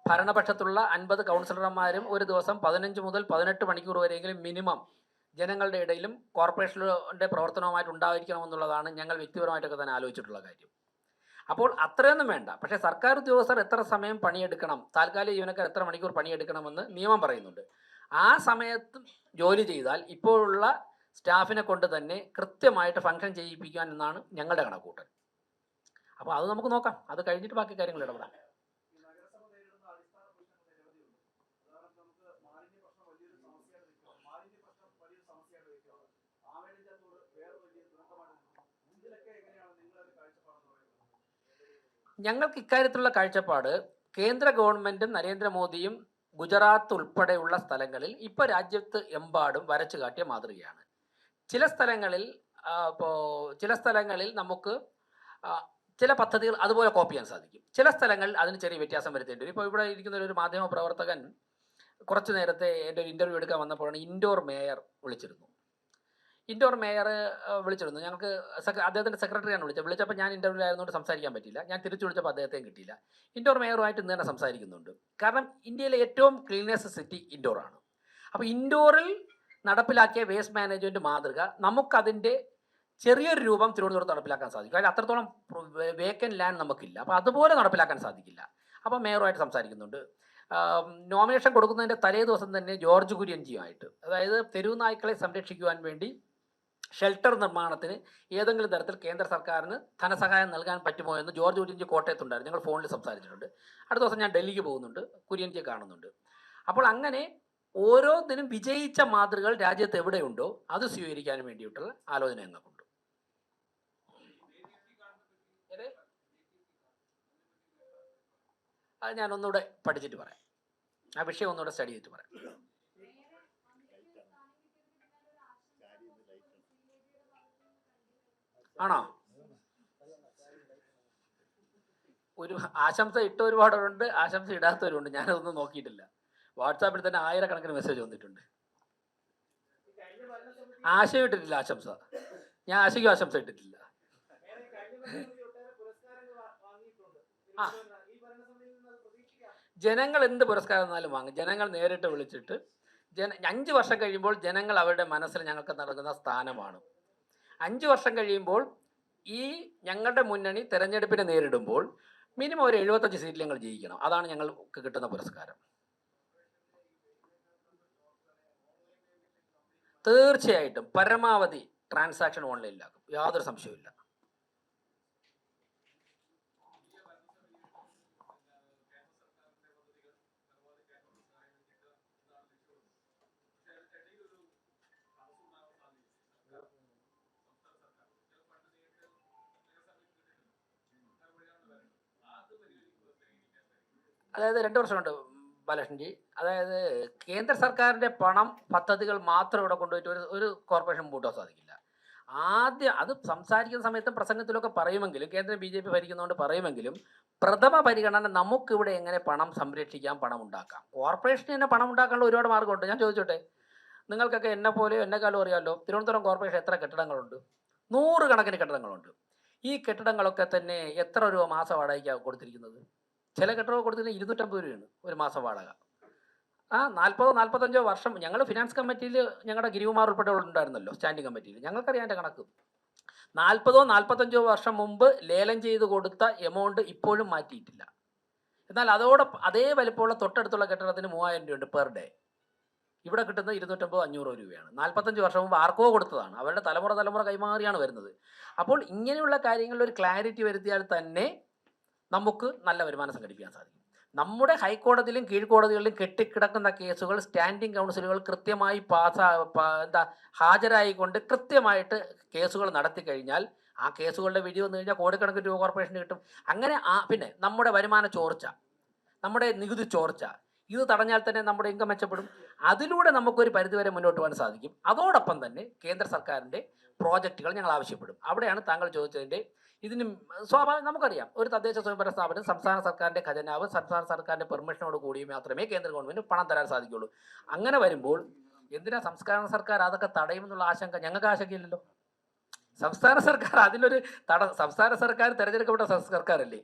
ഭരണപക്ഷത്തുള്ള 50 കൗൺസിലർമാരും ഒരു ദിവസം 15 മുതൽ 18 മണിക്കൂർ വരെയെങ്കിലും മിനിമം ജനങ്ങളുടെ ഇടയിലും കോർപ്പറേഷൻ്റെ പ്രവർത്തനവുമായിട്ട് ഉണ്ടായിരിക്കണമെന്നുള്ളതാണ് ഞങ്ങൾ വ്യക്തിപരമായിട്ടൊക്കെ തന്നെ ആലോചിച്ചിട്ടുള്ള കാര്യം. അപ്പോൾ അത്രയൊന്നും വേണ്ട. പക്ഷേ സർക്കാർ ഉദ്യോഗസ്ഥർ എത്ര സമയം പണിയെടുക്കണം, താൽക്കാലിക ജീവനക്കാർ എത്ര മണിക്കൂർ പണിയെടുക്കണമെന്ന് നിയമം പറയുന്നുണ്ട്. ആ സമയത്ത് ജോലി ചെയ്താൽ ഇപ്പോഴുള്ള സ്റ്റാഫിനെ കൊണ്ട് തന്നെ കൃത്യമായിട്ട് ഫംഗ്ഷൻ ചെയ്യിപ്പിക്കാൻ എന്നാണ് ഞങ്ങളുടെ കണക്കൂട്ടൽ. അപ്പോൾ അത് നമുക്ക് നോക്കാം, അത് കഴിഞ്ഞിട്ട് ബാക്കി കാര്യങ്ങൾ ഇടപെടാം. ഞങ്ങൾക്ക് ഇക്കാര്യത്തിലുള്ള കാഴ്ചപ്പാട് കേന്ദ്ര ഗവൺമെൻറ്റും നരേന്ദ്രമോദിയും ഗുജറാത്ത് ഉൾപ്പെടെയുള്ള സ്ഥലങ്ങളിൽ ഇപ്പോൾ രാജ്യത്ത് എമ്പാടും വരച്ചു കാട്ടിയ മാതൃകയാണ്. ചില സ്ഥലങ്ങളിൽ നമുക്ക് ചില പദ്ധതികൾ അതുപോലെ കോപ്പി ചെയ്യാൻ സാധിക്കും. ചില സ്ഥലങ്ങളിൽ അതിന് ചെറിയ വ്യത്യാസം വരുത്തേണ്ടി വരും. ഇപ്പോൾ ഇവിടെ ഇരിക്കുന്ന ഒരു മാധ്യമ പ്രവർത്തകൻ കുറച്ച് നേരത്തെ എൻ്റെ ഒരു ഇൻ്റർവ്യൂ എടുക്കാൻ വന്നപ്പോഴാണ് ഇൻഡോർ മേയർ വിളിച്ചിരുന്നു. ഞങ്ങൾക്ക് അദ്ദേഹത്തിൻ്റെ സെക്രട്ടറിയാണ് വിളിച്ചപ്പോൾ ഞാൻ ഇൻ്റർവ്യൂ ആയതുകൊണ്ട് സംസാരിക്കാൻ പറ്റില്ല. ഞാൻ തിരിച്ചു വിളിച്ചപ്പോൾ അദ്ദേഹത്തെയും കിട്ടിയില്ല. ഇൻഡോർ മേയറുമായിട്ട് ഇന്ന് തന്നെ സംസാരിക്കുന്നുണ്ട്. കാരണം ഇന്ത്യയിലെ ഏറ്റവും ക്ലീനസ്റ്റ് സിറ്റി ഇൻഡോറാണ്. അപ്പോൾ ഇൻഡോറിൽ നടപ്പിലാക്കിയ വേസ്റ്റ് മാനേജ്മെൻറ്റ് മാതൃക നമുക്കതിൻ്റെ ചെറിയൊരു രൂപം തിരുവനന്തപുരത്ത് നടപ്പിലാക്കാൻ സാധിക്കും. അതിൽ അത്രത്തോളം വേക്കൻറ്റ് ലാൻഡ് നമുക്കില്ല. അപ്പോൾ അതുപോലെ നടപ്പിലാക്കാൻ സാധിക്കില്ല. അപ്പോൾ മേയറുമായിട്ട് സംസാരിക്കുന്നുണ്ട്. നോമിനേഷൻ കൊടുക്കുന്നതിൻ്റെ തലേ ദിവസം തന്നെ ജോർജ് കുര്യൻജിയുമായിട്ട്, അതായത് തെരുവ് നായ്ക്കളെ സംരക്ഷിക്കുവാൻ വേണ്ടി ഷെൽട്ടർ നിർമ്മാണത്തിന് ഏതെങ്കിലും തരത്തിൽ കേന്ദ്ര സർക്കാരിന് ധനസഹായം നൽകാൻ പറ്റുമോ എന്ന് ജോർജ് കുര്യൻജി കോട്ടയത്തുണ്ടായിരുന്നു. ഞങ്ങൾ ഫോണിൽ സംസാരിച്ചിട്ടുണ്ട്. അടുത്ത ദിവസം ഞാൻ ഡൽഹിക്ക് പോകുന്നുണ്ട്, കുര്യൻജിയെ കാണുന്നുണ്ട്. അപ്പോൾ അങ്ങനെ ഓരോന്നിനും വിജയിച്ച മാതൃകകൾ രാജ്യത്ത് എവിടെയുണ്ടോ അത് സ്വീകരിക്കാൻ വേണ്ടിയിട്ടുള്ള ആലോചന ഞങ്ങൾക്കുണ്ട്. അത് ഞാൻ ഒന്നുകൂടെ പഠിച്ചിട്ട് പറയാം, ആ വിഷയം ഒന്നുകൂടെ സ്റ്റഡി ചെയ്തിട്ട് പറയാം. ആണോ? ഒരു ആശംസ ഇട്ട ഒരുപാടുണ്ട്, ആശംസ ഇടാത്തവരുണ്ട്. ഞാനതൊന്നും നോക്കിയിട്ടില്ല. വാട്സാപ്പിൽ തന്നെ 1000 മെസ്സേജ് വന്നിട്ടുണ്ട്. ആശയം ഇട്ടിട്ടില്ല ആശംസ. ഞാൻ ആശയ്ക്കും ആശംസ ഇട്ടിട്ടില്ല. ആ, ജനങ്ങൾ എന്ത് പുരസ്കാരം തന്നാലും വാങ്ങും. ജനങ്ങൾ നേരിട്ട് വിളിച്ചിട്ട് 5 വർഷം കഴിയുമ്പോൾ ജനങ്ങൾ അവരുടെ മനസ്സിൽ ഞങ്ങൾക്ക് നൽകുന്ന സ്ഥാനമാണ്. 5 വർഷം കഴിയുമ്പോൾ ഈ ഞങ്ങളുടെ മുന്നണി തെരഞ്ഞെടുപ്പിനെ നേരിടുമ്പോൾ മിനിമം ഒരു 75 സീറ്റിൽ ഞങ്ങൾ ജയിക്കണം. അതാണ് ഞങ്ങൾക്ക് കിട്ടുന്ന പുരസ്കാരം. തീർച്ചയായിട്ടും പരമാവധി ട്രാൻസാക്ഷൻ ഓൺലൈനിലാക്കും, യാതൊരു സംശയവുമില്ല. അതായത് 2 വർഷമുണ്ട് ബാലകൃഷ്ണൻജി. അതായത് കേന്ദ്ര സർക്കാരിൻ്റെ പണം പദ്ധതികൾ മാത്രം ഇവിടെ കൊണ്ടുപോയിട്ട് ഒരു കോർപ്പറേഷൻ മുമ്പോട്ട് സാധിക്കില്ല. ആദ്യം അത് സംസാരിക്കുന്ന സമയത്തും പ്രസംഗത്തിലൊക്കെ പറയുമെങ്കിലും, കേന്ദ്രം BJP ഭരിക്കുന്നതുകൊണ്ട് പറയുമെങ്കിലും, പ്രഥമ പരിഗണന നമുക്കിവിടെ എങ്ങനെ പണം സംരക്ഷിക്കാം, പണം ഉണ്ടാക്കാം. കോർപ്പറേഷന് തന്നെ പണം ഉണ്ടാക്കാനുള്ള ഒരുപാട് മാർഗ്ഗമുണ്ട്. ഞാൻ ചോദിച്ചോട്ടെ, നിങ്ങൾക്കൊക്കെ എന്നെപ്പോലെയോ എന്നെക്കാളും അറിയാമല്ലോ, തിരുവനന്തപുരം കോർപ്പറേഷൻ എത്ര കെട്ടിടങ്ങളുണ്ട്? 100 കണക്കിന് കെട്ടിടങ്ങളുണ്ട്. ഈ കെട്ടിടങ്ങളൊക്കെ തന്നെ എത്ര രൂപ മാസം വാടകയ്ക്കാണ് കൊടുത്തിരിക്കുന്നത്? ചില കെട്ടിടങ്ങൾ കൊടുത്തിരുന്നത് 250 രൂപയാണ് ഒരു മാസം വാടക. 40-45 വർഷം ഞങ്ങൾ ഫിനാൻസ് കമ്മിറ്റിയിൽ ഞങ്ങളുടെ ഗിരികുമാർ ഉൾപ്പെടെയുണ്ടായിരുന്നല്ലോ സ്റ്റാൻഡിംഗ് കമ്മിറ്റിയിൽ. ഞങ്ങൾക്കറിയാം എൻ്റെ കണക്ക്. 40-45 വർഷം മുമ്പ് ലേലം ചെയ്ത് കൊടുത്ത എമൗണ്ട് ഇപ്പോഴും മാറ്റിയിട്ടില്ല. എന്നാൽ അതേ വലിപ്പമുള്ള തൊട്ടടുത്തുള്ള കെട്ടിടത്തിന് 3000 രൂപയുണ്ട് പെർ ഡേ. ഇവിടെ കിട്ടുന്നത് 250-500 രൂപയാണ്. 45 വർഷം മുമ്പ് ആർക്കോ കൊടുത്തതാണ്, അവരുടെ തലമുറ കൈമാറിയാണ് വരുന്നത്. അപ്പോൾ ഇങ്ങനെയുള്ള കാര്യങ്ങളിൽ ഒരു ക്ലാരിറ്റി വരുത്തിയാൽ തന്നെ നമുക്ക് നല്ല വരുമാനം സംഘടിപ്പിക്കാൻ സാധിക്കും. നമ്മുടെ ഹൈക്കോടതിയിലും കീഴ്ക്കോടതികളിലും കെട്ടിക്കിടക്കുന്ന കേസുകൾ സ്റ്റാൻഡിംഗ് കൗൺസിലുകൾ കൃത്യമായി ഹാജരായിക്കൊണ്ട് കൃത്യമായിട്ട് കേസുകൾ നടത്തി കഴിഞ്ഞാൽ ആ കേസുകളുടെ വിധി വന്നു കഴിഞ്ഞാൽ കോടിക്കണക്കിന് രൂപ കോർപ്പറേഷന് കിട്ടും. അങ്ങനെ പിന്നെ നമ്മുടെ വരുമാന ചോർച്ച, നമ്മുടെ നികുതി ചോർച്ച, ഇത് തടഞ്ഞാൽ തന്നെ നമ്മുടെ ഇൻകം മെച്ചപ്പെടും. അതിലൂടെ നമുക്കൊരു പരിധിവരെ മുന്നോട്ട് പോകാൻ സാധിക്കും. അതോടൊപ്പം തന്നെ കേന്ദ്ര സർക്കാരിൻ്റെ പ്രോജക്റ്റുകൾ ഞങ്ങൾ ആവശ്യപ്പെടും. അവിടെയാണ് താങ്കൾ ചോദിച്ചതിൻ്റെ ഇതിന് സ്വാഭാവികം നമുക്കറിയാം, ഒരു തദ്ദേശ സ്വയംഭരണ സ്ഥാപനം സംസ്ഥാന സർക്കാരിൻ്റെ ഖജനാവ് സംസ്ഥാന സർക്കാരിൻ്റെ പെർമിഷനോട് കൂടി മാത്രമേ കേന്ദ്ര ഗവൺമെൻറ് പണം തരാൻ സാധിക്കുകയുള്ളൂ. അങ്ങനെ വരുമ്പോൾ എന്തിനാ സംസ്ഥാന സർക്കാർ അതൊക്കെ തടയുമെന്നുള്ള ആശങ്ക? ഞങ്ങൾക്ക് ആശങ്കയില്ലല്ലോ. സംസ്ഥാന സർക്കാർ അതിനൊരു സംസ്ഥാന സർക്കാർ തിരഞ്ഞെടുക്കപ്പെട്ട സർക്കാരല്ലേ.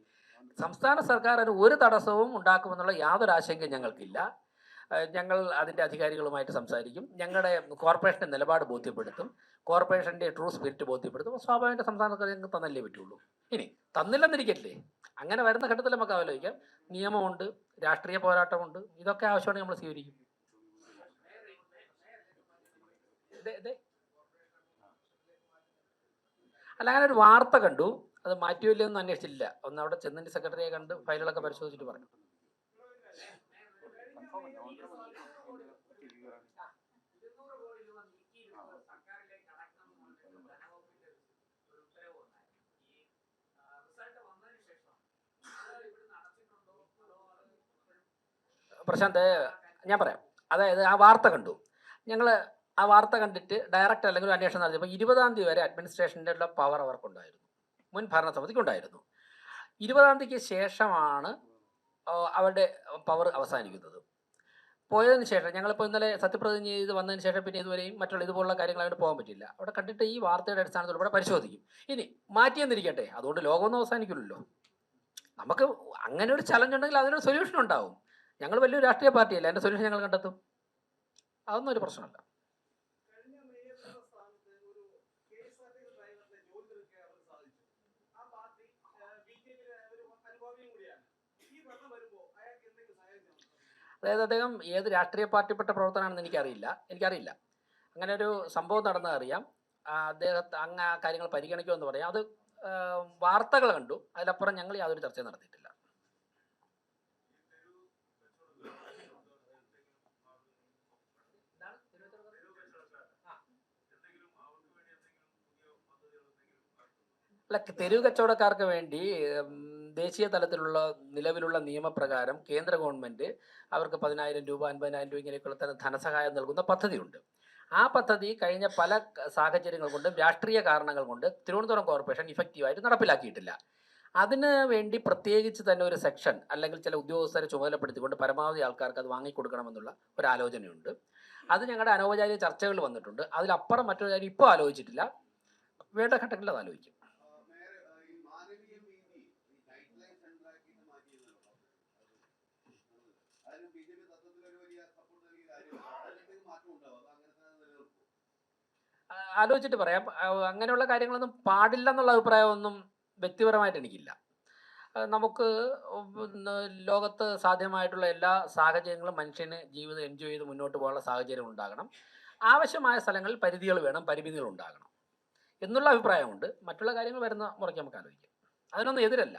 സംസ്ഥാന സർക്കാർ അതിന് ഒരു തടസ്സവും ഉണ്ടാക്കുമെന്നുള്ള യാതൊരു ആശങ്കയും ഞങ്ങൾക്കില്ല. ഞങ്ങൾ അതിൻ്റെ അധികാരികളുമായിട്ട് സംസാരിക്കും. ഞങ്ങളുടെ കോർപ്പറേഷൻ്റെ നിലപാട് ബോധ്യപ്പെടുത്തും. കോർപ്പറേഷൻ്റെ ട്രൂ സ്പിരിറ്റ് ബോധ്യപ്പെടുത്തും. സ്വാഭാവികമായിട്ട് സംസ്ഥാന സർക്കാർ ഞങ്ങൾക്ക് തന്നല്ലേ പറ്റുള്ളൂ. ഇനി തന്നില്ലെന്നിരിക്കല്ലേ, അങ്ങനെ വരുന്ന ഘട്ടത്തിൽ നമുക്ക് ആലോചിക്കാം. നിയമമുണ്ട്, രാഷ്ട്രീയ പോരാട്ടമുണ്ട്, ഇതൊക്കെ ആവശ്യമാണെങ്കിൽ നമ്മൾ സ്വീകരിക്കും. അല്ല, അങ്ങനെ ഒരു വാർത്ത കണ്ടു, അത് മാറ്റിയില്ലെന്ന് അന്വേഷിച്ചില്ല. ഒന്ന് അവിടെ ചെന്നിൻ്റെ സെക്രട്ടറിയെ കണ്ട് ഫയലുകളൊക്കെ പരിശോധിച്ചിട്ട് പറഞ്ഞു. പ്രശാന്ത്, ഞാൻ പറയാം. അതായത് ആ വാർത്ത കണ്ടു, ഞങ്ങൾ ആ വാർത്ത കണ്ടിട്ട് ഡയറക്റ്റ് അല്ലെങ്കിൽ ഒരു അന്വേഷണം നടത്തിയപ്പോൾ 20-ാം തീയതി വരെ അഡ്മിനിസ്ട്രേഷൻ്റെ ഉള്ള പവർ അവർക്കുണ്ടായിരുന്നു, മുൻ ഭരണസമിതിക്കുണ്ടായിരുന്നു. 20-ാം തീയതിക്ക് ശേഷമാണ് അവരുടെ പവർ അവസാനിക്കുന്നത്. പോയതിന് ശേഷം ഞങ്ങളിപ്പോൾ ഇന്നലെ സത്യപ്രതിജ്ഞ ചെയ്ത് വന്നതിന് ശേഷം പിന്നെ ഇതുവരെയും മറ്റുള്ള ഇതുപോലുള്ള കാര്യങ്ങളായിട്ട് പോകാൻ പറ്റില്ല. അവിടെ കണ്ടിട്ട് ഈ വാർത്തയുടെ അടിസ്ഥാനത്തിൽ ഇവിടെ പരിശോധിക്കും. ഇനി മാറ്റിയെന്നിരിക്കട്ടെ, അതുകൊണ്ട് ലോകമൊന്നും അവസാനിക്കില്ലല്ലോ. നമുക്ക് അങ്ങനെ ഒരു ചലഞ്ച് ഉണ്ടെങ്കിൽ അതിനൊരു സൊല്യൂഷൻ ഉണ്ടാവും. ഞങ്ങൾ വലിയൊരു രാഷ്ട്രീയ പാർട്ടിയല്ല, അതിൻ്റെ സൊല്യൂഷൻ ഞങ്ങൾ കണ്ടെത്തും. അതൊന്നും ഒരു പ്രശ്നമല്ല. അതായത് അദ്ദേഹം ഏത് രാഷ്ട്രീയ പാർട്ടിപ്പെട്ട പ്രവർത്തനമാണെന്ന് എനിക്കറിയില്ല. അങ്ങനെ ഒരു സംഭവം നടന്നത് അറിയാം. അദ്ദേഹത്തെ അങ്ങ് ആ കാര്യങ്ങൾ പരിഗണിക്കുമെന്ന് പറയാം. അത് വാർത്തകൾ കണ്ടു, അതിലപ്പുറം ഞങ്ങൾ യാതൊരു ചർച്ചയും നടത്തിയിട്ടില്ല. അല്ല, തെരുവ് കച്ചവടക്കാർക്ക് വേണ്ടി ദേശീയ തലത്തിലുള്ള നിലവിലുള്ള നിയമപ്രകാരം കേന്ദ്ര ഗവൺമെൻറ് അവർക്ക് 10,000 രൂപ 50,000 രൂപ ഇങ്ങനെയൊക്കെയുള്ള ധനസഹായം നൽകുന്ന പദ്ധതിയുണ്ട്. ആ പദ്ധതി കഴിഞ്ഞ പല സാഹചര്യങ്ങൾ കൊണ്ടും രാഷ്ട്രീയ കാരണങ്ങൾ കൊണ്ട് തിരുവനന്തപുരം കോർപ്പറേഷൻ ഇഫക്റ്റീവായിട്ട് നടപ്പിലാക്കിയിട്ടില്ല. അതിന് വേണ്ടി പ്രത്യേകിച്ച് തന്നെ ഒരു സെക്ഷൻ അല്ലെങ്കിൽ ചില ഉദ്യോഗസ്ഥരെ ചുമതലപ്പെടുത്തിക്കൊണ്ട് പരമാവധി ആൾക്കാർക്ക് അത് വാങ്ങിക്കൊടുക്കണമെന്നുള്ള ഒരു ആലോചനയുണ്ട്. അത് ഞങ്ങളുടെ അനൗപചാരിക ചർച്ചകൾ വന്നിട്ടുണ്ട്. അതിലപ്പുറം മറ്റൊരു കാര്യം ഇപ്പോൾ ആലോചിച്ചിട്ടില്ല. വേണ്ട ഘട്ടങ്ങളിൽ അത് ആലോചിക്കും. ആലോചിച്ചിട്ട് പറയാം. അങ്ങനെയുള്ള കാര്യങ്ങളൊന്നും പാടില്ലെന്നുള്ള അഭിപ്രായമൊന്നും വ്യക്തിപരമായിട്ട് എനിക്കില്ല. നമുക്ക് ലോകത്ത് സാധ്യമായിട്ടുള്ള എല്ലാ സാഹചര്യങ്ങളും മനുഷ്യന് ജീവിതം എൻജോയ് ചെയ്ത് മുന്നോട്ട് പോകാനുള്ള സാഹചര്യം ഉണ്ടാകണം. ആവശ്യമായ സ്ഥലങ്ങളിൽ പരിധികൾ വേണം, പരിമിതികൾ ഉണ്ടാകണം എന്നുള്ള അഭിപ്രായമുണ്ട്. മറ്റുള്ള കാര്യങ്ങൾ വരുന്ന മുറയ്ക്ക് നമുക്ക് ആലോചിക്കാം. അതിനൊന്നും എതിരല്ല.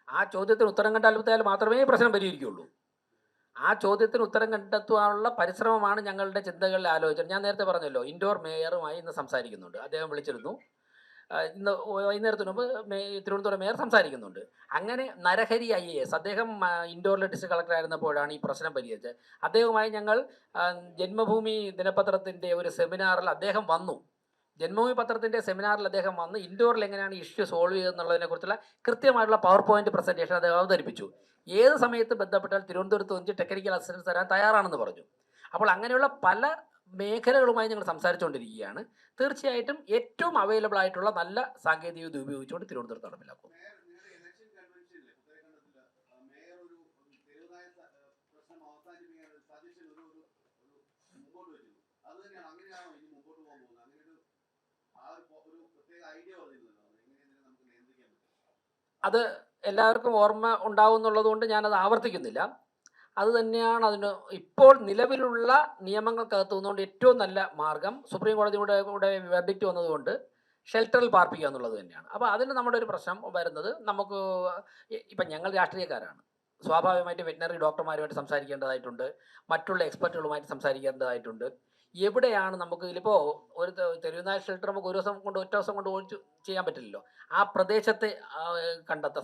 ആ ചോദ്യത്തിന് ഉത്തരം കണ്ടെത്തിയാൽ മാത്രമേ പ്രശ്നം പരിഹരിക്കുകയുള്ളൂ. ആ ചോദ്യത്തിന് ഉത്തരം കണ്ടെത്തുവാനുള്ള പരിശ്രമമാണ് ഞങ്ങളുടെ ചിന്തകളിൽ ആലോചിച്ചത്. ഞാൻ നേരത്തെ പറഞ്ഞല്ലോ, ഇൻഡോർ മേയറുമായി ഇന്ന് സംസാരിക്കുന്നുണ്ട്. അദ്ദേഹം വിളിച്ചിരുന്നു. ഇന്ന് വൈകുന്നേരത്തിന് മുമ്പ് തിരുവനന്തപുരം മേയർ സംസാരിക്കുന്നുണ്ട്. അങ്ങനെ നരഹരി IAS അദ്ദേഹം ഇൻഡോറിലെ ഡിസ്ട്രിക്ട് കളക്ടർ ആയിരുന്നപ്പോഴാണ് ഈ പ്രശ്നം പരിഹരിച്ചത്. അദ്ദേഹവുമായി ഞങ്ങൾ ജന്മഭൂമി ദിനപത്രത്തിൻ്റെ ഒരു സെമിനാറിൽ അദ്ദേഹം വന്നു. ജന്മഭൂമി പത്രത്തിൻ്റെ സെമിനാറിൽ അദ്ദേഹം വന്ന് ഇൻഡോറിൽ എങ്ങനെയാണ് ഇഷ്യൂ സോൾവ് ചെയ്യുന്നതിനെക്കുറിച്ചുള്ള കൃത്യമായിട്ടുള്ള പവർ പോയിന്റ് പ്രസൻറ്റേഷൻ അദ്ദേഹം അവതരിപ്പിച്ചു. ഏത് സമയത്ത് ബന്ധപ്പെട്ടാൽ തിരുവനന്തപുരത്ത് വന്ന് ടെക്നിക്കൽ അസിസ്റ്റൻസ് തരാൻ തയ്യാറാണെന്ന് പറഞ്ഞു. അപ്പോൾ അങ്ങനെയുള്ള പല മേഖലകളുമായി ഞങ്ങൾ സംസാരിച്ചുകൊണ്ടിരിക്കുകയാണ്. തീർച്ചയായിട്ടും ഏറ്റവും അവൈലബിൾ ആയിട്ടുള്ള നല്ല സാങ്കേതികവിദ്യ ഉപയോഗിച്ചുകൊണ്ട് തിരുവനന്തപുരത്ത് നടപ്പിലാക്കും. അത് എല്ലാവർക്കും ഓർമ്മ ഉണ്ടാവും എന്നുള്ളത് കൊണ്ട് ഞാനത് ആവർത്തിക്കുന്നില്ല. അത് തന്നെയാണ് അതിന് ഇപ്പോൾ നിലവിലുള്ള നിയമങ്ങൾക്കകത്ത് നിന്നുകൊണ്ട് ഏറ്റവും നല്ല മാർഗം. സുപ്രീം കോടതിയുടെ വെർഡിക്റ്റ് വന്നതുകൊണ്ട് ഷെൽട്ടറിൽ പാർപ്പിക്കുക എന്നുള്ളത് തന്നെയാണ്. അപ്പോൾ അതിന് നമ്മുടെ ഒരു പ്രശ്നം വരുന്നത്, നമുക്ക് ഇപ്പം ഞങ്ങൾ രാഷ്ട്രീയക്കാരാണ്. സ്വാഭാവികമായിട്ട് വെറ്റിനറി ഡോക്ടർമാരുമായിട്ട് സംസാരിക്കേണ്ടതായിട്ടുണ്ട്, മറ്റുള്ള എക്സ്പെർട്ടുകളുമായിട്ട് സംസാരിക്കേണ്ടതായിട്ടുണ്ട്. എവിടെയാണ് നമുക്ക് ഇതിലിപ്പോൾ ഒരു തെരുവുനായ ഷെൽട്ടർ നമുക്ക് ഒറ്റ ദിവസം കൊണ്ട് ഓടിച്ച് ചെയ്യാൻ പറ്റില്ലല്ലോ. ആ പ്രദേശത്തെ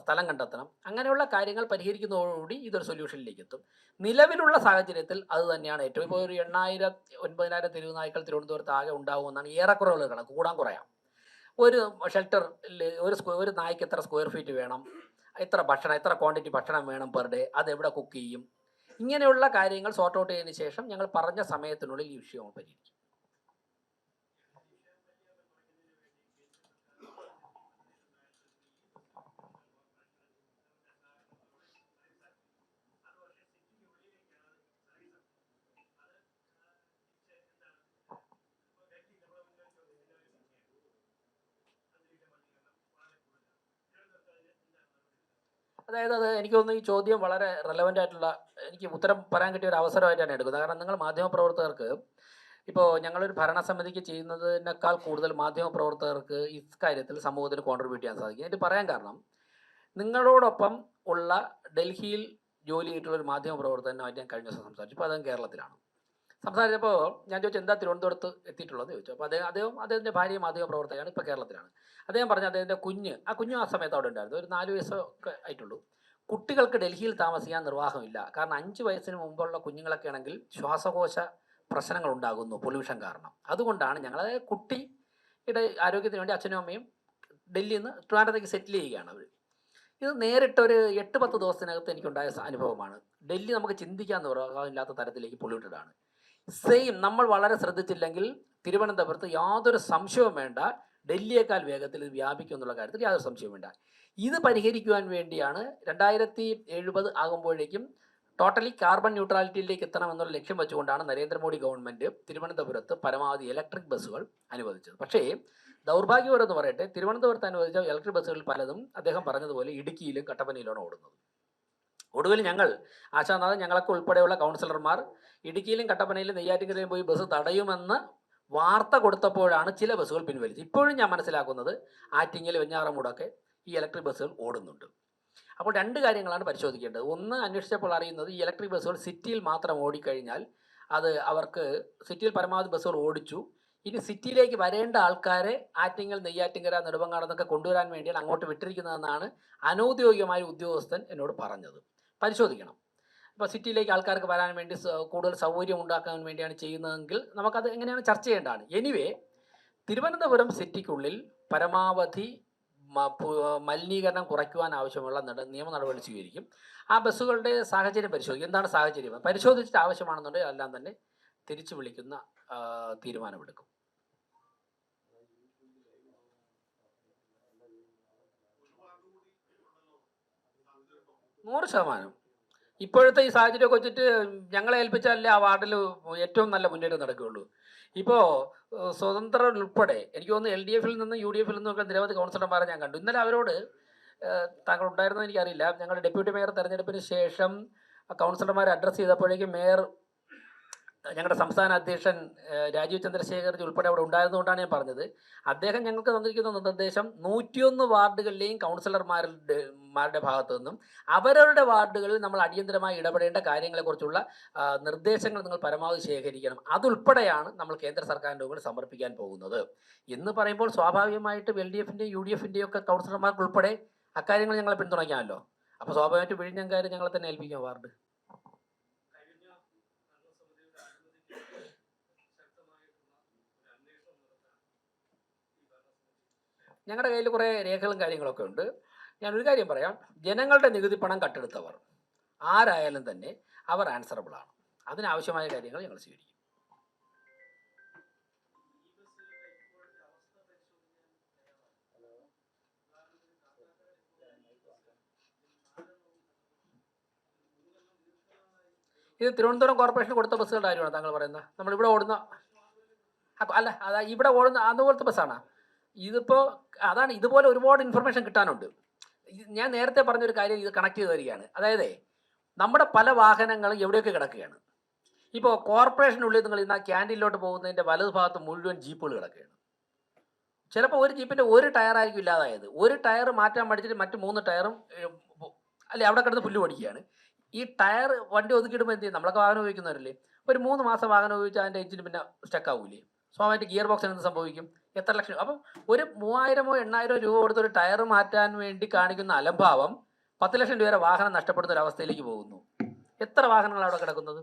സ്ഥലം കണ്ടെത്തണം. അങ്ങനെയുള്ള കാര്യങ്ങൾ പരിഹരിക്കുന്നതോടുകൂടി ഇതൊരു സൊല്യൂഷനിലേക്ക് എത്തും. നിലവിലുള്ള സാഹചര്യത്തിൽ അത് തന്നെയാണ് ഏറ്റവും. ഇപ്പോൾ ഒരു 8,000-9,000 തെരുവുനായ്ക്കൾ തിരുവനന്തപുരത്ത് ആകെ ഉണ്ടാകുമെന്നാണ് ഏറെക്കുറവുള്ള കണക്ക്. കുറയാം. ഒരു ഷെൽട്ടറിൽ ഒരു നായ്ക്ക് എത്ര സ്ക്വയർ ഫീറ്റ് വേണം, എത്ര ക്വാണ്ടിറ്റി ഭക്ഷണം വേണം പെർ ഡേ, അതെവിടെ കുക്ക് ചെയ്യും, ഇങ്ങനെയുള്ള കാര്യങ്ങൾ സോർട്ട് ഔട്ട് ചെയ്തതിന് ശേഷം ഞങ്ങൾ പറഞ്ഞ സമയത്തിനുള്ളിൽ ഈ വിഷയം പരിഹരിക്കും. അതായത് അത് എനിക്ക് തോന്നുന്നു ഈ ചോദ്യം വളരെ റെലവൻ്റ് ആയിട്ടുള്ള, എനിക്ക് ഉത്തരം പറയാൻ കിട്ടിയ ഒരു അവസരമായിട്ടാണ് എടുക്കുന്നത്. കാരണം നിങ്ങൾ മാധ്യമപ്രവർത്തകർക്ക് ഇപ്പോൾ ഞങ്ങളൊരു ഭരണസമിതിക്ക് ചെയ്യുന്നതിനേക്കാൾ കൂടുതൽ മാധ്യമപ്രവർത്തകർക്ക് ഇക്കാര്യത്തിൽ സമൂഹത്തിന് കോൺട്രിബ്യൂട്ട് ചെയ്യാൻ സാധിക്കും. എന്നിട്ട് പറയാൻ കാരണം, നിങ്ങളോടൊപ്പം ഉള്ള ഡൽഹിയിൽ ജോലി ചെയ്തിട്ടുള്ള ഒരു മാധ്യമപ്രവർത്തകനുമായിട്ട് ഞാൻ കഴിഞ്ഞ ദിവസം സംസാരിച്ചു. ഇപ്പോൾ അദ്ദേഹം കേരളത്തിലാണ്. സംസാരിച്ചപ്പോൾ ഞാൻ ചോദിച്ചു എന്താ തിരുവനന്തപുരത്ത് എത്തിയിട്ടുള്ളത് ചോദിച്ചു. അപ്പോൾ അദ്ദേഹത്തിൻ്റെ ഭാര്യ മാധ്യമപ്രവർത്തകയാണ്, ഇപ്പോൾ കേരളത്തിലാണ്. അദ്ദേഹം പറഞ്ഞു അദ്ദേഹത്തിൻ്റെ കുഞ്ഞ് ആ സമയത്ത് അവിടെ ഉണ്ടായിരുന്നു, ഒരു 4 വയസ്സൊക്കെ ആയിട്ടുള്ളൂ. കുട്ടികൾക്ക് ഡൽഹിയിൽ താമസിക്കാൻ നിർവാഹമില്ല. കാരണം 5 വയസ്സിന് മുമ്പുള്ള കുഞ്ഞുങ്ങളൊക്കെ ആണെങ്കിൽ ശ്വാസകോശ പ്രശ്നങ്ങൾ ഉണ്ടാകുന്നു പൊല്യൂഷൻ കാരണം. അതുകൊണ്ടാണ് ഞങ്ങൾ, അതായത് കുട്ടിയുടെ ആരോഗ്യത്തിന് വേണ്ടി അച്ഛനും അമ്മയും ഡൽഹിയിൽ നിന്ന് ട്രിവാൻഡ്രത്തേക്ക് സെറ്റിൽ ചെയ്യുകയാണ് അവർ. ഇത് നേരിട്ട് ഒരു 8-10 ദിവസത്തിനകത്ത് എനിക്കുണ്ടായ അനുഭവമാണ്. ഡൽഹി നമുക്ക് ചിന്തിക്കാൻ നിർവാഹമില്ലാത്ത തരത്തിലേക്ക് പൊല്യൂട്ടഡ് ആണ്. സെയിം നമ്മൾ വളരെ ശ്രദ്ധിച്ചില്ലെങ്കിൽ തിരുവനന്തപുരത്ത് യാതൊരു സംശയവും വേണ്ട, ഡൽഹിയേക്കാൾ വേഗത്തിൽ ഇത് വ്യാപിക്കും എന്നുള്ള കാര്യത്തിൽ യാതൊരു സംശയവും വേണ്ട. ഇത് പരിഹരിക്കുവാൻ വേണ്ടിയാണ് 2070 ആകുമ്പോഴേക്കും ടോട്ടലി കാർബൺ ന്യൂട്രാലിറ്റിയിലേക്ക് എത്തണമെന്നുള്ള ലക്ഷ്യം വെച്ചുകൊണ്ടാണ് നരേന്ദ്രമോദി ഗവൺമെൻറ് തിരുവനന്തപുരത്ത് പരമാവധി ഇലക്ട്രിക് ബസ്സുകൾ അനുവദിച്ചത്. പക്ഷേ ദൗർഭാഗ്യപരമെന്ന് പറയട്ടെ, തിരുവനന്തപുരത്ത് അനുവദിച്ച ഇലക്ട്രിക് ബസ്സുകളിൽ പലതും അദ്ദേഹം പറഞ്ഞതുപോലെ ഇടുക്കിയിലും കട്ടപ്പനയിലാണ് ഓടുന്നത്. ഒടുവിൽ ഞങ്ങൾ ആശാനാഥൻ, ഞങ്ങളൊക്കെ ഉൾപ്പെടെയുള്ള കൗൺസിലർമാർ ഇടുക്കിയിലും കട്ടപ്പനയിലും നെയ്യാറ്റിൻകരയിലും പോയി ബസ് തടയുമെന്ന് വാർത്ത കൊടുത്തപ്പോഴാണ് ചില ബസ്സുകൾ പിൻവലിച്ചത്. ഇപ്പോഴും ഞാൻ മനസ്സിലാക്കുന്നത് ആറ്റിങ്ങൽ, വെഞ്ഞാറമൂടൊക്കെ ഈ ഇലക്ട്രിക് ബസ്സുകൾ ഓടുന്നുണ്ട്. അപ്പോൾ 2 കാര്യങ്ങളാണ് പരിശോധിക്കേണ്ടത്. ഒന്ന്, അന്വേഷിച്ചപ്പോൾ അറിയുന്നത് ഈ ഇലക്ട്രിക് ബസ്സുകൾ സിറ്റിയിൽ മാത്രം ഓടിക്കഴിഞ്ഞാൽ അത് അവർക്ക് സിറ്റിയിൽ പരമാവധി ബസ്സുകൾ ഓടിച്ചു. ഇനി സിറ്റിയിലേക്ക് വരേണ്ട ആൾക്കാരെ ആറ്റിങ്ങൽ, നെയ്യാറ്റിൻകര, നെടുമങ്ങാട് എന്നൊക്കെ കൊണ്ടുവരാൻ വേണ്ടിയാണ് അങ്ങോട്ട് വിട്ടിരിക്കുന്നതെന്നാണ് അനൗദ്യോഗികമായ ഉദ്യോഗസ്ഥൻ എന്നോട് പറഞ്ഞത്. പരിശോധിക്കണം. ഇപ്പോൾ സിറ്റിയിലേക്ക് ആൾക്കാർക്ക് വരാൻ വേണ്ടി കൂടുതൽ സൗകര്യം ഉണ്ടാക്കാൻ വേണ്ടിയാണ് ചെയ്യുന്നതെങ്കിൽ നമുക്കത് എങ്ങനെയാണ് ചർച്ച ചെയ്യേണ്ടതാണ്. എനിവേ, തിരുവനന്തപുരം സിറ്റിക്കുള്ളിൽ പരമാവധി മലിനീകരണം കുറയ്ക്കുവാൻ ആവശ്യമുള്ള നിയമ നടപടി സ്വീകരിക്കും. ആ ബസ്സുകളുടെ സാഹചര്യം പരിശോധിക്കും. എന്താണ് സാഹചര്യം പരിശോധിച്ചിട്ട് ആവശ്യമാണെന്നുണ്ടെങ്കിൽ എല്ലാം തന്നെ തിരിച്ചു വിളിക്കുന്ന തീരുമാനമെടുക്കും. 100%. ഇപ്പോഴത്തെ ഈ സാഹചര്യമൊക്കെ വെച്ചിട്ട് ഞങ്ങളെ ഏൽപ്പിച്ചാലേ ആ വാർഡിൽ ഏറ്റവും നല്ല മുന്നേറ്റം നടക്കുകയുള്ളൂ. ഇപ്പോൾ സ്വതന്ത്രർ ഉൾപ്പെടെ എനിക്ക് തോന്നുന്നു LDF നിന്നും UDF നിന്നൊക്കെ നിരവധി കൗൺസിലർമാരെ ഞാൻ കണ്ടു. ഇന്നലെ അവരോട് താങ്കൾ ഉണ്ടായിരുന്നത് എനിക്കറിയില്ല, ഞങ്ങളുടെ ഡെപ്യൂട്ടി മേയർ തെരഞ്ഞെടുപ്പിന് ശേഷം കൗൺസിലർമാരെ അഡ്രസ്സ് ചെയ്തപ്പോഴേക്കും മേയർ, ഞങ്ങളുടെ സംസ്ഥാന അധ്യക്ഷൻ രാജീവ് ചന്ദ്രശേഖർജി ഉൾപ്പെടെ അവിടെ ഉണ്ടായിരുന്നുകൊണ്ടാണ് ഞാൻ പറഞ്ഞത്. അദ്ദേഹം ഞങ്ങൾക്ക് തന്നിരിക്കുന്ന നിർദ്ദേശം 101 വാർഡുകളിലെയും കൗൺസിലർമാരുടെ ഭാഗത്തു നിന്നും അവരവരുടെ വാർഡുകളിൽ നമ്മൾ അടിയന്തരമായി ഇടപെടേണ്ട കാര്യങ്ങളെക്കുറിച്ചുള്ള നിർദ്ദേശങ്ങൾ നിങ്ങൾ പരമാവധി ശേഖരിക്കണം. അതുൾപ്പെടെയാണ് നമ്മൾ കേന്ദ്ര സർക്കാരിൻ്റെ മുമ്പിൽ സമർപ്പിക്കാൻ പോകുന്നത്. എന്ന് പറയുമ്പോൾ സ്വാഭാവികമായിട്ടും LDFൻ്റെയും UDFൻ്റെയും ഒക്കെ കൗൺസിലർമാർക്ക് ഉൾപ്പെടെ അക്കാര്യങ്ങൾ ഞങ്ങളെ പിന്തുണയ്ക്കാമല്ലോ. അപ്പോൾ സ്വാഭാവികമായിട്ട് വിഴിഞ്ഞം ഞങ്ങളെ തന്നെ ഏൽപ്പിക്കാം വാർഡ്. ഞങ്ങളുടെ കയ്യിൽ കുറേ രേഖകളും കാര്യങ്ങളൊക്കെ ഉണ്ട്. ഞാനൊരു കാര്യം പറയാം, ജനങ്ങളുടെ നികുതി പണം കട്ടെടുത്തവർ ആരായാലും തന്നെ അവർ ആൻസറബിൾ ആണ്. അതിനാവശ്യമായ കാര്യങ്ങൾ ഞങ്ങൾ സ്വീകരിക്കും. ഇത് തിരുവനന്തപുരം കോർപ്പറേഷൻ കൊടുത്ത ബസ്സുകളുടെ കാര്യമാണ് താങ്കൾ പറയുന്നത്. നമ്മളിവിടെ ഓടുന്ന അല്ല, അതാ ഇവിടെ ഓടുന്ന അതുപോലത്തെ ബസ്സാണ് ഇതിപ്പോൾ. അതാണ്, ഇതുപോലെ ഒരുപാട് ഇൻഫർമേഷൻ കിട്ടാനുണ്ട്. ഞാൻ നേരത്തെ പറഞ്ഞൊരു കാര്യം ഇത് കണക്ട് ചെയ്ത് തരികയാണ്. അതായത് നമ്മുടെ പല വാഹനങ്ങളും എവിടെയൊക്കെ കിടക്കുകയാണ്. ഇപ്പോൾ കോർപ്പറേഷനുള്ളിൽ നിങ്ങൾ ഇന്ന് ക്യാൻറ്റീനിലോട്ട് പോകുന്നതിൻ്റെ വലതു ഭാഗത്ത് മുഴുവൻ ജീപ്പുകൾ കിടക്കുകയാണ്. ചിലപ്പോൾ ഒരു ജീപ്പിൻ്റെ ഒരു ടയറായിരിക്കും ഇല്ലാതായത്. ഒരു ടയർ മാറ്റാൻ പഠിച്ചിട്ട് മറ്റ് 3 ടയറും അല്ലെ അവിടെ കിടന്ന് പുല്ല് പഠിക്കുകയാണ്. ഈ ടയർ വണ്ടി ഒതുക്കിയിടുമ്പോൾ എന്ത് ചെയ്യും? നമ്മളൊക്കെ വാഹനം ഉപയോഗിക്കുന്നവരല്ലേ, ഒരു 3 മാസം വാഹനം ഉപയോഗിച്ചാൽ അതിൻ്റെ എഞ്ചിന് പിന്നെ സ്റ്റക്കാവൂലേ? സ്വാഭാവികമായിട്ട് ഗിയർ ബോക്സിന് എന്ത് സംഭവിക്കും? എത്ര ലക്ഷം? അപ്പം ഒരു 3000-ഓ 8000 രൂപ കൊടുത്തൊരു ടയർ മാറ്റാൻ വേണ്ടി കാണിക്കുന്ന അലംഭാവം 10 ലക്ഷം രൂപ വരെ വാഹനം നഷ്ടപ്പെടുന്ന ഒരു അവസ്ഥയിലേക്ക് പോകുന്നു. എത്ര വാഹനങ്ങൾ അവിടെ കിടക്കുന്നത്?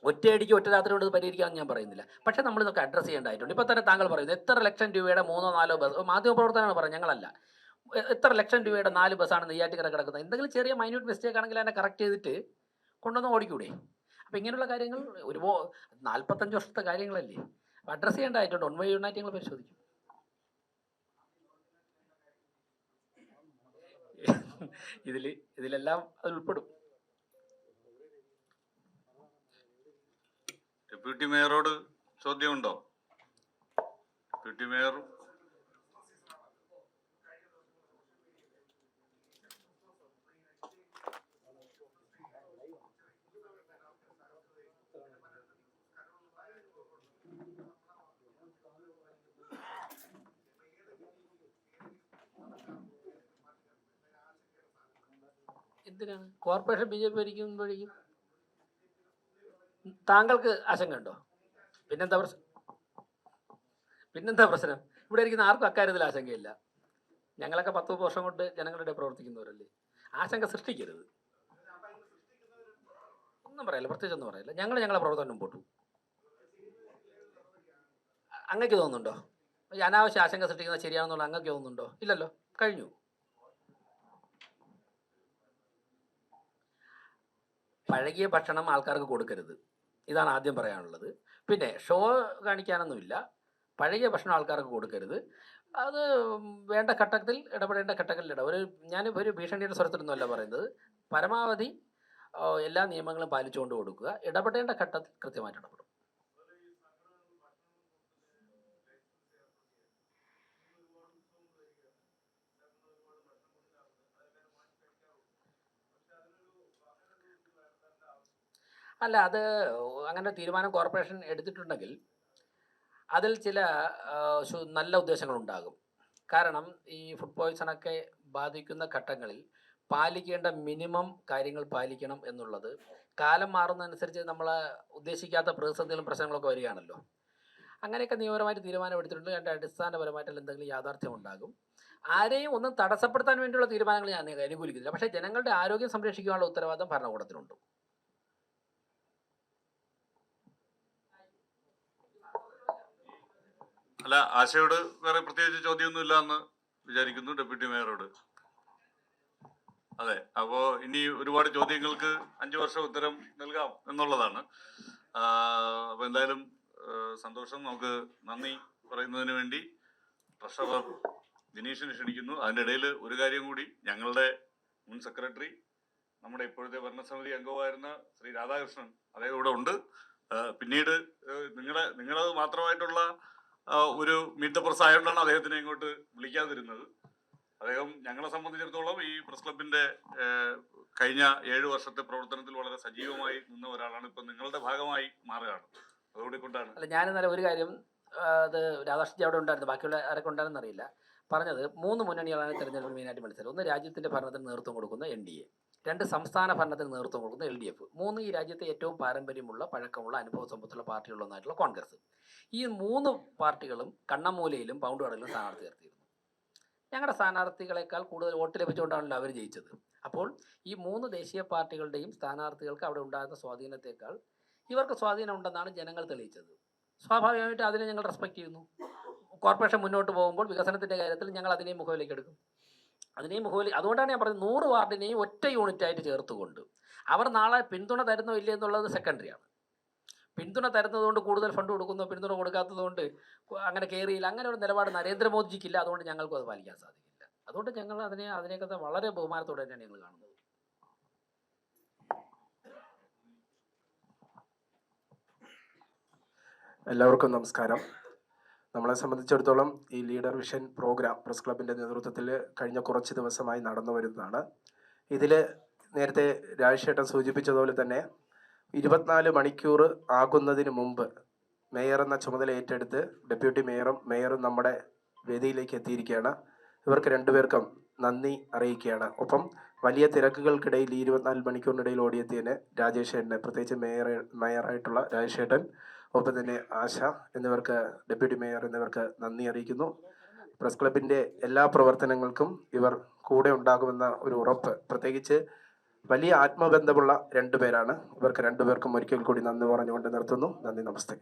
ഒറ്റയടിക്ക് ഒറ്റ രാത്രി കൊണ്ട് ഇത് പരിഹരിക്കാമെന്ന് ഞാൻ പറയുന്നില്ല. പക്ഷേ നമ്മളിതൊക്കെ അഡ്രസ്സ് ചെയ്യേണ്ടതായിട്ടുണ്ട്. ഇപ്പോൾ തന്നെ താങ്കൾ പറയുന്നത് എത്ര ലക്ഷം രൂപയുടെ 3-4 ബസ്, മാധ്യമപ്രവർത്തനമാണ് പറഞ്ഞത്, ഞങ്ങളല്ല. എത്ര ലക്ഷം രൂപയുടെ 4 ബസ്സാണ് നെയ്യാറ്റിൻകര കിടക്കുന്നത്? എന്തെങ്കിലും ചെറിയ മൈന്യൂട്ട് മിസ്റ്റേക്ക് ആണെങ്കിൽ അതിനെ കറക്റ്റ് ചെയ്തിട്ട് കൊണ്ടുവന്ന് ഓടിക്കൂടെ? അപ്പോൾ ഇങ്ങനെയുള്ള കാര്യങ്ങൾ ഒരുപാട് 45 വർഷത്തെ കാര്യങ്ങളല്ലേ, അഡ്രസ്സ് ചെയ്യേണ്ടതായിട്ടുണ്ട്. വൺ വേ യൂണിറ്റ് ഞങ്ങൾ പരിശോധിക്കും. ഇതിലെല്ലാം അത് ഉൾപ്പെടും. ഡെപ്യൂട്ടി മേയറോട് ചോദ്യമുണ്ടോ? Deputy mayor. എന്തിനാണ് കോർപ്പറേഷൻ BJP ഭരിക്കുമ്പോഴേക്കും താങ്കൾക്ക് ആശങ്കയുണ്ടോ? പിന്നെന്താ പ്രശ്നം? ഇവിടെ ഇരിക്കുന്ന ആർക്കും അക്കാര്യത്തിൽ ആശങ്കയില്ല. ഞങ്ങളൊക്കെ 10-30 വർഷം കൊണ്ട് ജനങ്ങളുടെ പ്രവർത്തിക്കുന്നവരല്ലേ. ആശങ്ക സൃഷ്ടിക്കരുത്. ഒന്നും പറയില്ല, പ്രത്യേകിച്ച് ഒന്നും പറയില്ല. ഞങ്ങളെ പ്രവർത്തനം മുമ്പോട്ടു. അങ്ങക്ക് തോന്നുന്നുണ്ടോ ഈ അനാവശ്യ ആശങ്ക സൃഷ്ടിക്കുന്നത് ശരിയാണെന്നുള്ള അങ്ങക്ക് തോന്നുന്നുണ്ടോ? ഇല്ലല്ലോ, കഴിഞ്ഞു. പഴകിയ ഭക്ഷണം ആൾക്കാർക്ക് കൊടുക്കരുത്, ഇതാണ് ആദ്യം പറയാനുള്ളത്. പിന്നെ ഷോ കാണിക്കാനൊന്നുമില്ല. പഴകിയ ഭക്ഷണം ആൾക്കാർക്ക് കൊടുക്കരുത്. അത് വേണ്ട ഘട്ടത്തിൽ ഇടപെടേണ്ട ഘട്ടങ്ങളിൽ ഞാൻ ഒരു ഭീഷണിയുടെ സ്വരത്തിലൊന്നുമല്ല പറയുന്നത്. പരമാവധി എല്ലാ നിയമങ്ങളും പാലിച്ചുകൊണ്ട് കൊടുക്കുക. ഇടപെടേണ്ട ഘട്ടത്തിൽ കൃത്യമായിട്ട് ഇടപെടും. അല്ല, അത് അങ്ങനെ തീരുമാനം കോർപ്പറേഷൻ എടുത്തിട്ടുണ്ടെങ്കിൽ അതിൽ ചില നല്ല ഉദ്ദേശങ്ങളുണ്ടാകും. കാരണം ഈ ഫുഡ് പോയ്സണൊക്കെ ബാധിക്കുന്ന ഘട്ടങ്ങളിൽ പാലിക്കേണ്ട മിനിമം കാര്യങ്ങൾ പാലിക്കണം എന്നുള്ളത് കാലം മാറുന്നതനുസരിച്ച് നമ്മൾ ഉദ്ദേശിക്കാത്ത പ്രതിസന്ധികളും പ്രശ്നങ്ങളൊക്കെ വരികയാണല്ലോ. അങ്ങനെയൊക്കെ നിയമപരമായിട്ട് തീരുമാനം എടുത്തിട്ടുണ്ട്. അതിൻ്റെ അടിസ്ഥാനപരമായിട്ടുള്ള എന്തെങ്കിലും യാഥാർത്ഥ്യം ഉണ്ടാകും. ആരെയും ഒന്നും തടസ്സപ്പെടുത്താൻ വേണ്ടിയുള്ള തീരുമാനങ്ങൾ ഞാൻ അനുകൂലിക്കുന്നില്ല. പക്ഷേ ജനങ്ങളുടെ ആരോഗ്യം സംരക്ഷിക്കാനുള്ള ഉത്തരവാദിത്തം ഭരണകൂടത്തിനുണ്ട്. അല്ല, ആശയോട് വേറെ പ്രത്യേകിച്ച് ചോദ്യമൊന്നുമില്ല എന്ന് വിചാരിക്കുന്നു. ഡെപ്യൂട്ടി മേയറോട്. അതെ, അപ്പോ ഇനി ഒരുപാട് ചോദ്യങ്ങൾക്ക് 5 വർഷം ഉത്തരം നൽകാം എന്നുള്ളതാണ്. അപ്പൊ എന്തായാലും സന്തോഷം. നമുക്ക് നന്ദി പറയുന്നതിന് വേണ്ടി ട്രഷറർ ദിനേശിനെ ക്ഷണിക്കുന്നു. അതിൻ്റെ ഇടയിൽ ഒരു കാര്യം കൂടി, ഞങ്ങളുടെ മുൻ സെക്രട്ടറി, നമ്മുടെ ഇപ്പോഴത്തെ ഭരണസമിതി അംഗമായിരുന്ന ശ്രീ രാധാകൃഷ്ണൻ, അദ്ദേഹം ഇവിടെ ഉണ്ട്. പിന്നീട് നിങ്ങളത് മാത്രമായിട്ടുള്ള ഒരു മീറ്റ് ദ പ്രസ് ആയതുകൊണ്ടാണ് അദ്ദേഹത്തിനെ ഇങ്ങോട്ട് വിളിക്കാതിരുന്നത്. അദ്ദേഹം ഞങ്ങളെ സംബന്ധിച്ചിടത്തോളം ഈ പ്രസ് ക്ലബിന്റെ കഴിഞ്ഞ 7 വർഷത്തെ പ്രവർത്തനത്തിൽ വളരെ സജീവമായി നിന്ന ഒരാളാണ്. ഇപ്പം നിങ്ങളുടെ ഭാഗമായി മാറുകയാണ്. അതുകൂടി കൊണ്ടാണ്. അല്ല, ഞാനിന്നലെ ഒരു കാര്യം, അത് രാധാകൃഷ്ണൻ അവിടെ ഉണ്ടായിരുന്നു, ബാക്കിയുള്ള ആരൊക്കെ ഉണ്ടായിരുന്ന അറിയില്ല, പറഞ്ഞത് 3 മുന്നണികളാണ് തെരഞ്ഞെടുപ്പിൽ മെയിനായിട്ട് മത്സരം. ഒന്ന് രാജ്യത്തിന്റെ ഭരണത്തിന് നേതൃത്വം കൊടുക്കുന്ന NDA, 2 സംസ്ഥാന ഭരണത്തിന് നേതൃത്വം കൊടുക്കുന്ന LDF, 3 ഈ രാജ്യത്തെ ഏറ്റവും പാരമ്പര്യമുള്ള പഴക്കമുള്ള അനുഭവ സമ്പത്തുള്ള പാർട്ടികളൊന്നായിട്ടുള്ള കോൺഗ്രസ്. ഈ 3 പാർട്ടികളും കണ്ണമ്മൂലയിലും പൗണ്ട് കടലിലും സ്ഥാനാർത്ഥി നിർത്തിയിരുന്നു. ഞങ്ങളുടെ സ്ഥാനാർത്ഥികളെക്കാൾ കൂടുതൽ വോട്ട് ലഭിച്ചുകൊണ്ടാണല്ലോ അവർ ജയിച്ചത്. അപ്പോൾ ഈ 3 ദേശീയ പാർട്ടികളുടെയും സ്ഥാനാർത്ഥികൾക്ക് അവിടെ ഉണ്ടാകുന്ന സ്വാധീനത്തെക്കാൾ ഇവർക്ക് സ്വാധീനം ഉണ്ടെന്നാണ് ജനങ്ങൾ തെളിയിച്ചത്. സ്വാഭാവികമായിട്ട് അതിനെ ഞങ്ങൾ റെസ്പെക്ട് ചെയ്യുന്നു. കോർപ്പറേഷൻ മുന്നോട്ട് പോകുമ്പോൾ വികസനത്തിൻ്റെ കാര്യത്തിൽ ഞങ്ങൾ അതിനെയും മുഖവിലേക്ക് എടുക്കും. അതുകൊണ്ടാണ് ഞാൻ പറഞ്ഞത് 100 വാർഡിനെയും ഒറ്റ യൂണിറ്റായിട്ട് ചേർത്തുകൊണ്ട് അവർ നാളെ പിന്തുണ തരുന്നോ ഇല്ല എന്നുള്ളത് സെക്കൻഡറിയാണ്. പിന്തുണ തരുന്നതുകൊണ്ട് കൂടുതൽ ഫണ്ട് കൊടുക്കുന്നോ പിന്തുണ കൊടുക്കാത്തതുകൊണ്ട് അങ്ങനെ കയറിയില്ല, അങ്ങനെ ഒരു നിലപാട് നരേന്ദ്രമോദിജിക്കില്ല. അതുകൊണ്ട് ഞങ്ങൾക്കും അത് പാലിക്കാൻ സാധിക്കില്ല. അതുകൊണ്ട് ഞങ്ങൾ അതിനെയൊക്കെ വളരെ ബഹുമാനത്തോടെ തന്നെയാണ് ഞങ്ങൾ കാണുന്നത്. എല്ലാവർക്കും നമസ്കാരം. നമ്മളെ സംബന്ധിച്ചിടത്തോളം ഈ ലീഡർ വിഷൻ പ്രോഗ്രാം പ്രസ് ക്ലബിൻ്റെ നേതൃത്വത്തിൽ കഴിഞ്ഞ കുറച്ച് ദിവസമായി നടന്നു വരുന്നതാണ്. ഇതിൽ നേരത്തെ രാജേഷേട്ടൻ സൂചിപ്പിച്ചതുപോലെ തന്നെ 24 മണിക്കൂർ ആകുന്നതിന് മുമ്പ് മേയർ എന്ന ചുമതല ഏറ്റെടുത്ത് ഡെപ്യൂട്ടി മേയറും നമ്മുടെ വേദിയിലേക്ക് എത്തിയിരിക്കുകയാണ്. ഇവർക്ക് 2 പേർക്കും നന്ദി അറിയിക്കുകയാണ്. ഒപ്പം വലിയ തിരക്കുകൾക്കിടയിൽ ഈ 24 മണിക്കൂറിനിടയിൽ ഓടിയെത്തിയതിന് രാജേഷേട്ടനെ, പ്രത്യേകിച്ച് മേയറായിട്ടുള്ള രാജേഷേട്ടൻ, ഒപ്പം തന്നെ ആശ എന്നിവർക്ക്, ഡെപ്യൂട്ടി മേയർ എന്നിവർക്ക് നന്ദി അറിയിക്കുന്നു. പ്രസ് ക്ലബിൻ്റെ എല്ലാ പ്രവർത്തനങ്ങൾക്കും ഇവർ കൂടെ ഉണ്ടാകുമെന്ന ഒരു ഉറപ്പ്, പ്രത്യേകിച്ച് വലിയ ആത്മബന്ധമുള്ള 2 പേരാണ്. ഇവർക്ക് 2 പേർക്കും ഒരിക്കൽ കൂടി നന്ദി പറഞ്ഞുകൊണ്ട് നിർത്തുന്നു. നന്ദി, നമസ്തേ.